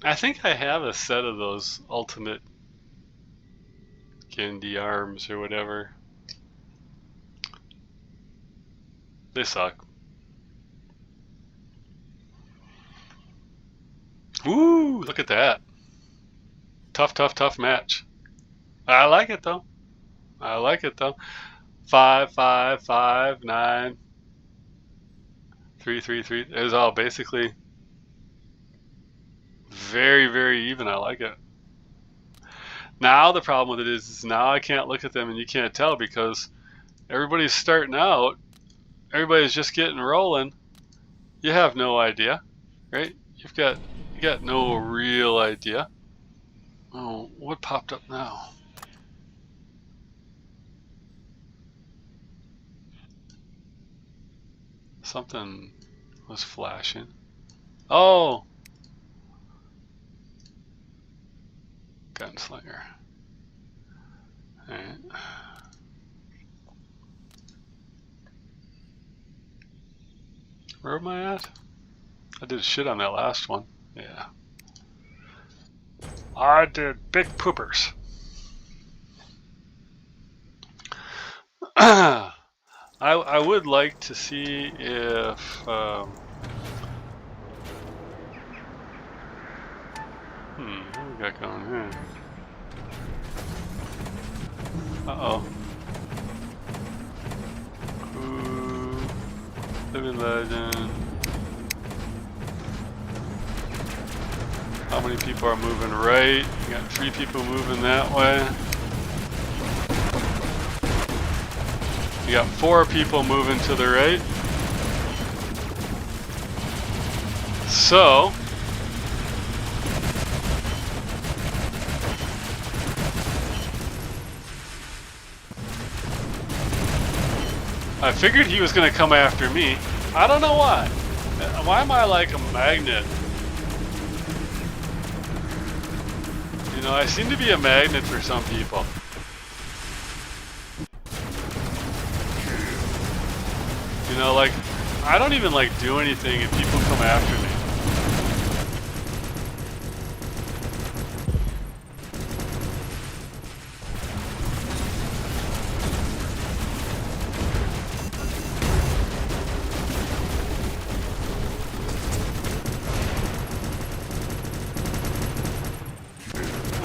I think I have a set of those ultimate candy arms or whatever. They suck. Woo! Look at that. Tough, tough, tough match. I like it though. I like it though. 5, 5, 5, 9, 3, 3, 3. It was all basically very, very even. I like it. Now the problem with it is now I can't look at them and you can't tell because everybody's starting out. Everybody's just getting rolling. You have no idea, right? You got no real idea. Oh, what popped up now? Something was flashing. Oh! Gunslinger. Alright. Where am I at? I did shit on that last one. Yeah. I did big poopers. I would like to see if what we got going here? Uh-oh. Ooh, living legend. How many people are moving right? You got 3 people moving that way. You got 4 people moving to the right. So I figured he was going to come after me. I don't know why. Why am I like a magnet? You know, I seem to be a magnet for some people. You know, like, I don't even like do anything and people come after me.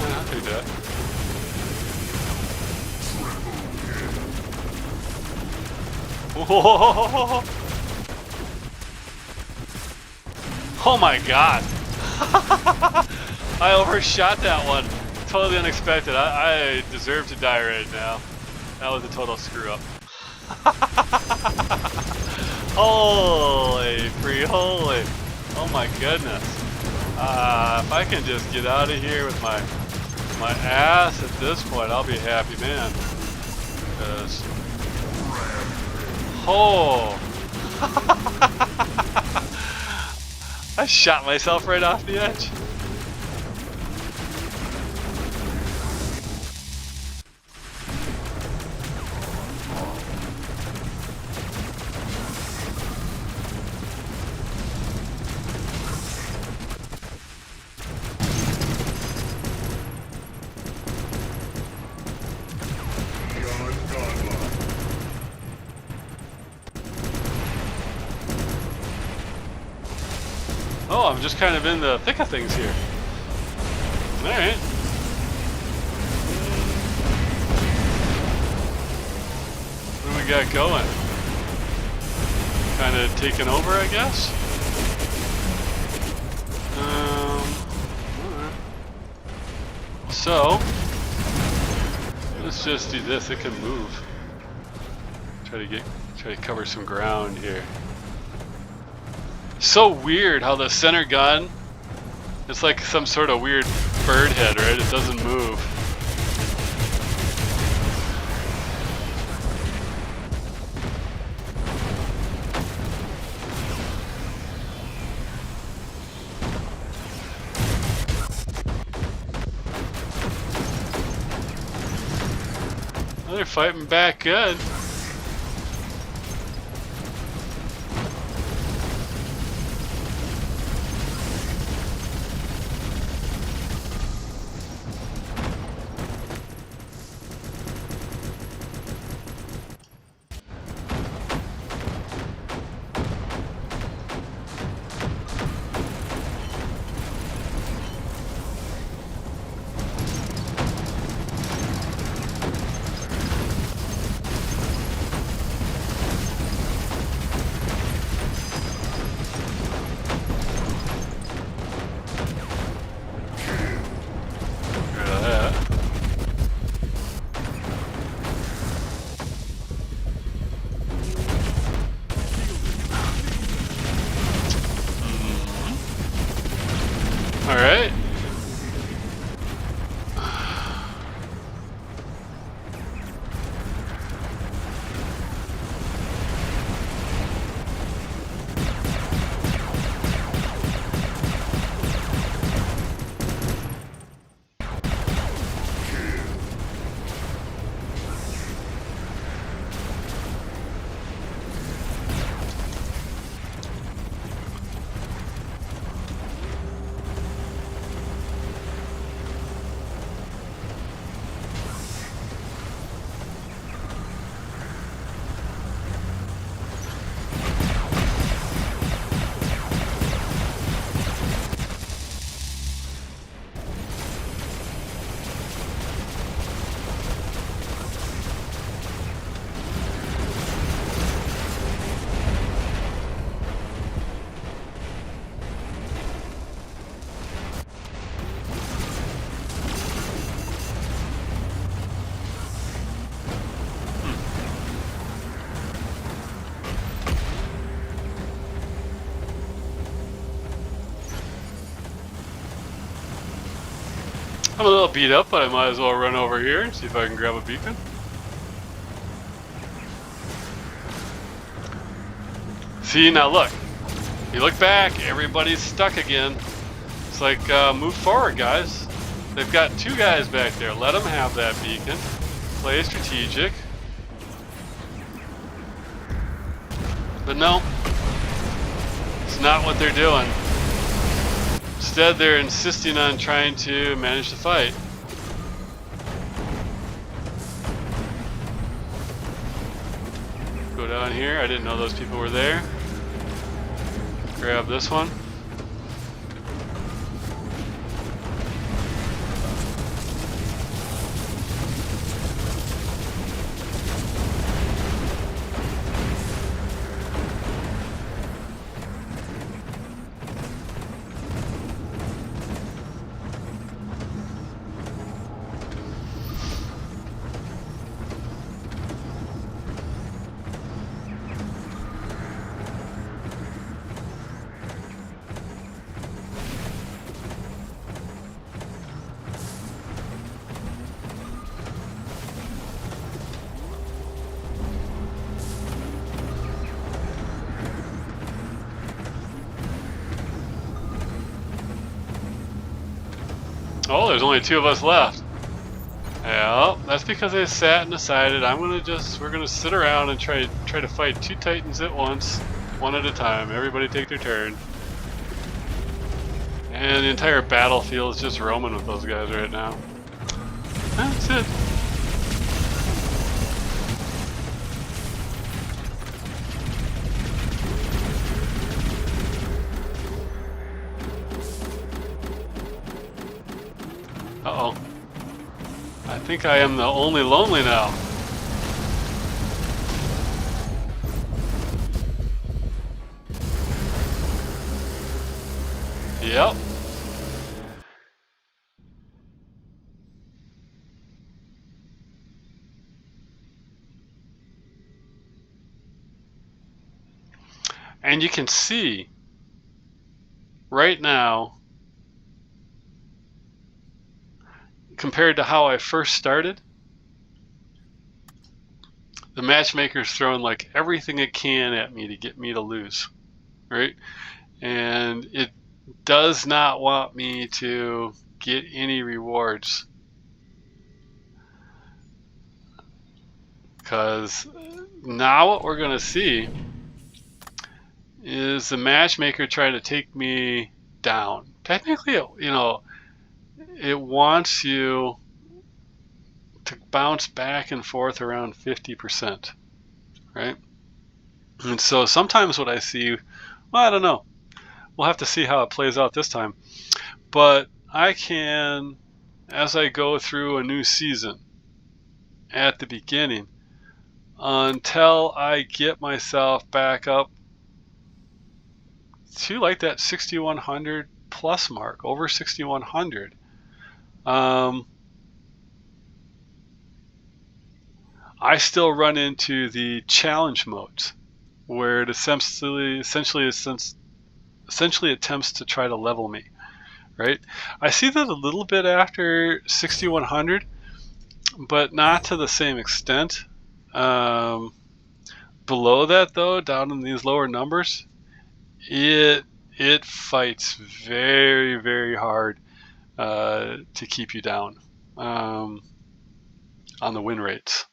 I'll take that. Whoa. Oh my god. I overshot that one. Totally unexpected. I deserve to die right now. That was a total screw up. Holy free holy. Oh my goodness. If I can just get out of here with my ass at this point, I'll be a happy man. 'Cause oh. I shot myself right off the edge. Oh, I'm just kind of in the thick of things here. Alright. What do we got going? Kind of taking over, I guess? Alright. So, let's just do this. It can move. Try to cover some ground here. So weird how the center gun, it's like some sort of weird bird head, right? It doesn't move. Well, they're fighting back good. Alright. I'm a little beat up, but I might as well run over here and see if I can grab a beacon. See, now look. You look back, everybody's stuck again. It's like, move forward, guys. They've got two guys back there. Let them have that beacon. Play strategic. But no. It's not what they're doing. Instead, they're insisting on trying to manage the fight. Go down here. I didn't know those people were there. Grab this one. there's only 2 of us left. Yeah, that's because I sat and decided we're gonna sit around and try to fight 2 titans at once, one at a time. Everybody take their turn. And the entire battlefield is just roaming with those guys right now. That's it. Uh-oh. I think I am the only lonely now. Yep. And you can see right now, compared to how I first started, the matchmaker's throwing like everything it can at me to get me to lose, right? And it does not want me to get any rewards, because now what we're going to see is the matchmaker trying to take me down. Technically, it wants you to bounce back and forth around 50%, right? And so sometimes what I see, well, I don't know. We'll have to see how it plays out this time. But I can, as I go through a new season at the beginning, until I get myself back up to like that 6,100 plus mark, over 6,100. I still run into the challenge modes, where it essentially attempts to try to level me, right? I see that a little bit after 6,100, but not to the same extent. Below that, though, down in these lower numbers, it fights very, very hard to keep you down on the win rates.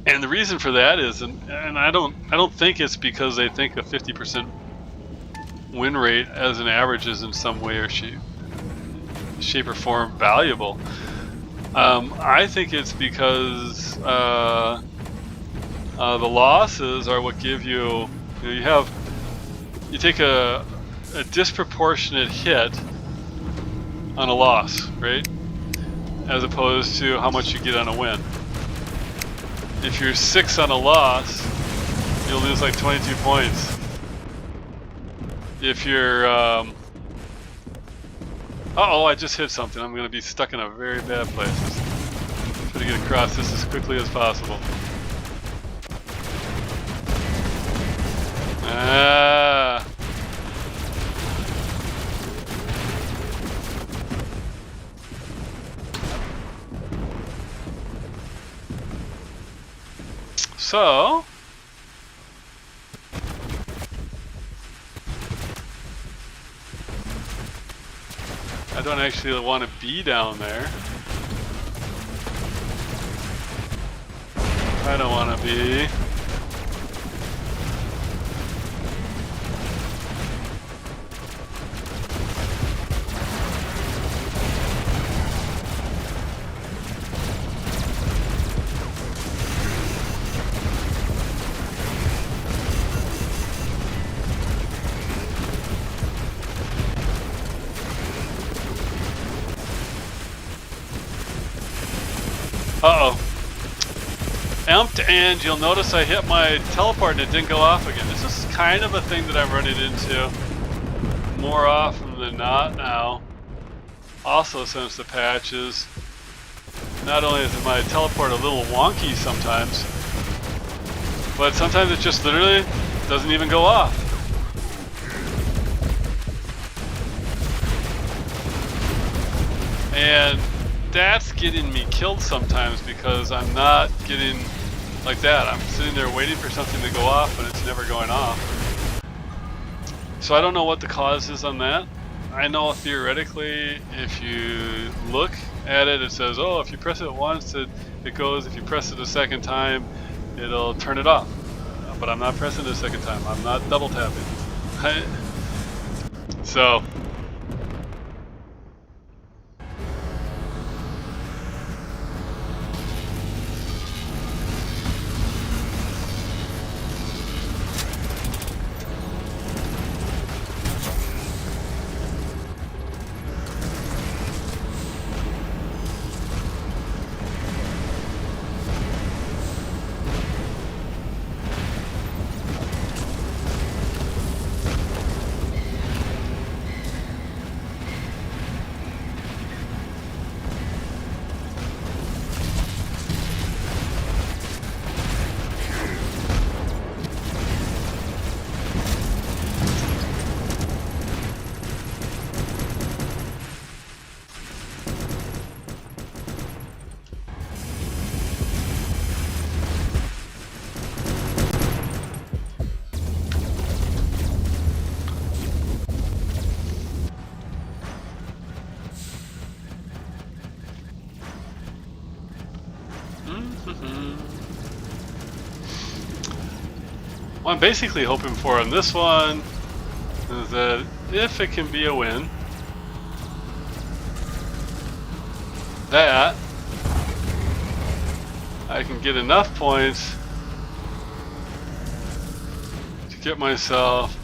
And the reason for that is, and I don't think it's because they think a 50% win rate as an average is in some way or shape or form valuable. I think it's because the losses are what give you, you take a disproportionate hit on a loss, right? As opposed to how much you get on a win. If you're 6 on a loss, you'll lose like 22 points. If you're, uh-oh, I just hit something. I'm going to be stuck in a very bad place. Try to get across this as quickly as possible. Ah. So, I don't actually want to be down there. I don't want to be. Uh-oh. Emped, and you'll notice I hit my teleport and it didn't go off again. This is kind of a thing that I'm running into more often than not now. Also, since the patches, not only is my teleport a little wonky sometimes, but sometimes it just literally doesn't even go off. And that's getting me killed sometimes because I'm not getting like that. I'm sitting there waiting for something to go off, but it's never going off. So I don't know what the cause is on that. I know theoretically, if you look at it, it says, oh, if you press it once, it goes. If you press it a second time, it'll turn it off. But I'm not pressing it a second time. I'm not double tapping. So. What I'm basically hoping for on this one is that if it can be a win, that I can get enough points to get myself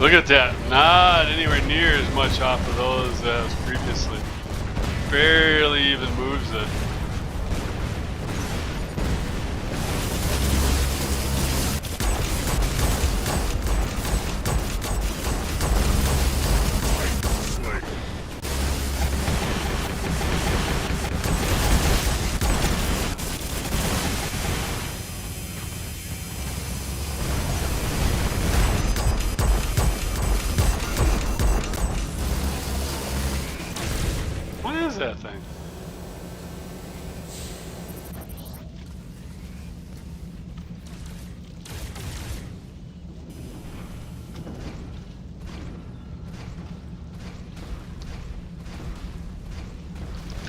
look at that, not anywhere near as much off of those as previously. Barely even moves it. What is that thing?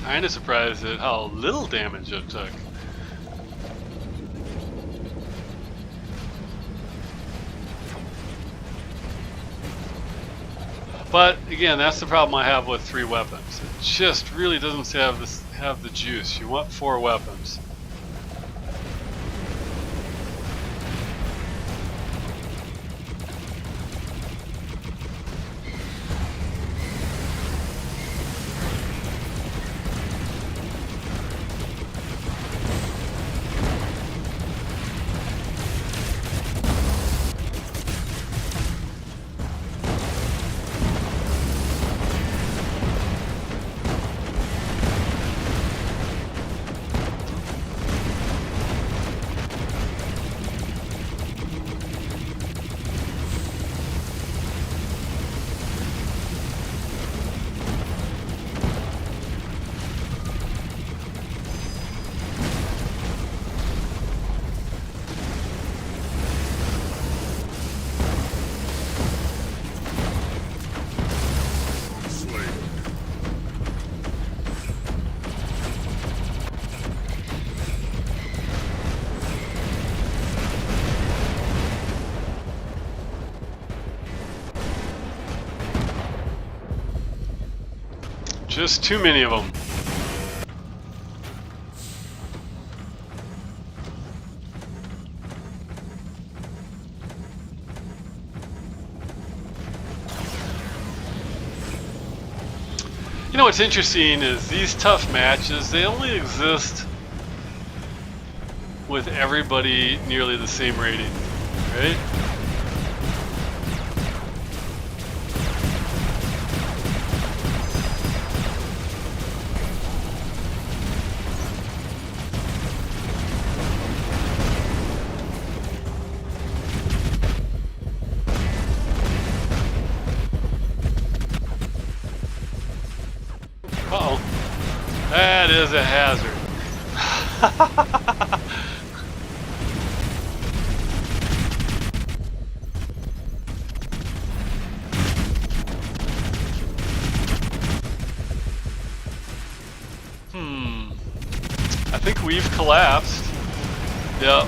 Kinda surprised at how little damage it took. But again, that's the problem I have with 3 weapons. It just really doesn't have the juice. You want 4 weapons. Just too many of them. know what's interesting is these tough matches, they only exist with everybody nearly the same rating, right? Uh-oh. That is a hazard. I think we've collapsed. Yep.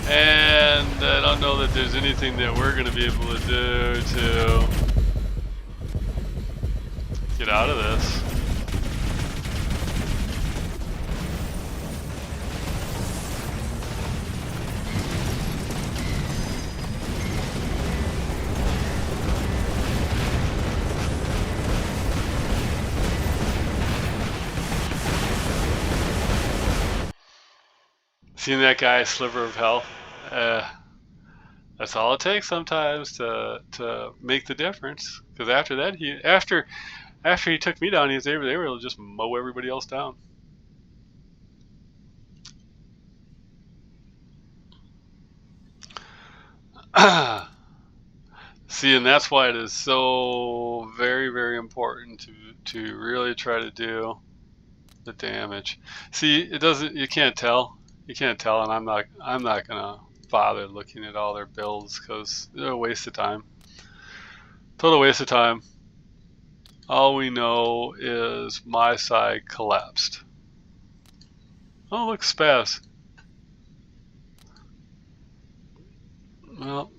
And I don't know that there's anything that we're going to be able to do to get out of this. Seeing that guy, Sliver of Hell, that's all it takes sometimes to make the difference. Because after that, after he took me down, they were able to just mow everybody else down. See, and that's why it is so very, very important to really try to do the damage. See, it doesn't. You can't tell. You can't tell, and I'm not gonna bother looking at all their builds because they're a waste of time. Total waste of time. All we know is my side collapsed. Oh, look, Spaz. Well,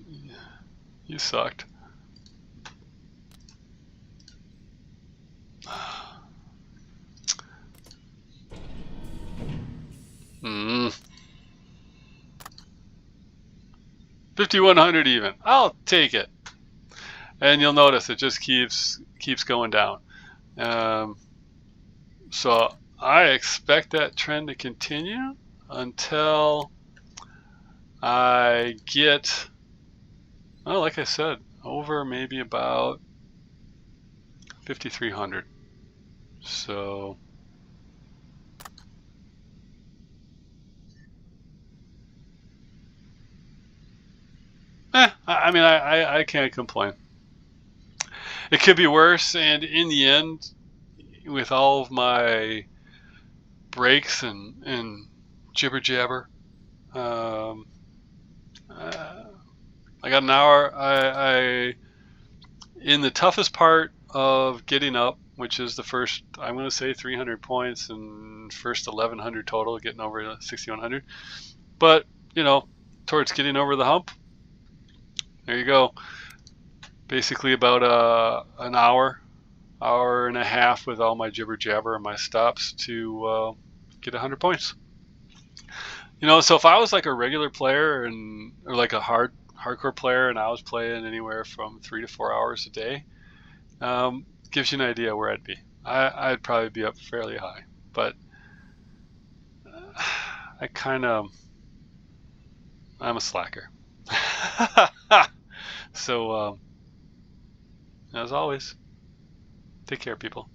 you sucked. 5,100 even. I'll take it. And you'll notice it just keeps going down. So I expect that trend to continue until I get, well, like I said, over maybe about 5,300. So I mean, I can't complain. It could be worse, and in the end, with all of my breaks and jibber jabber, I got an hour. I in the toughest part of getting up, which is the first, I'm going to say 300 points and first 1,100 total, getting over 6,100. But, you know, towards getting over the hump, there you go. Basically about an hour and a half with all my jibber jabber and my stops to get 100 points. You know, so if I was like a regular player or like a hardcore player and I was playing anywhere from 3 to 4 hours a day, gives you an idea where I'd be. I'd probably be up fairly high, but I'm a slacker. So, as always, take care, people.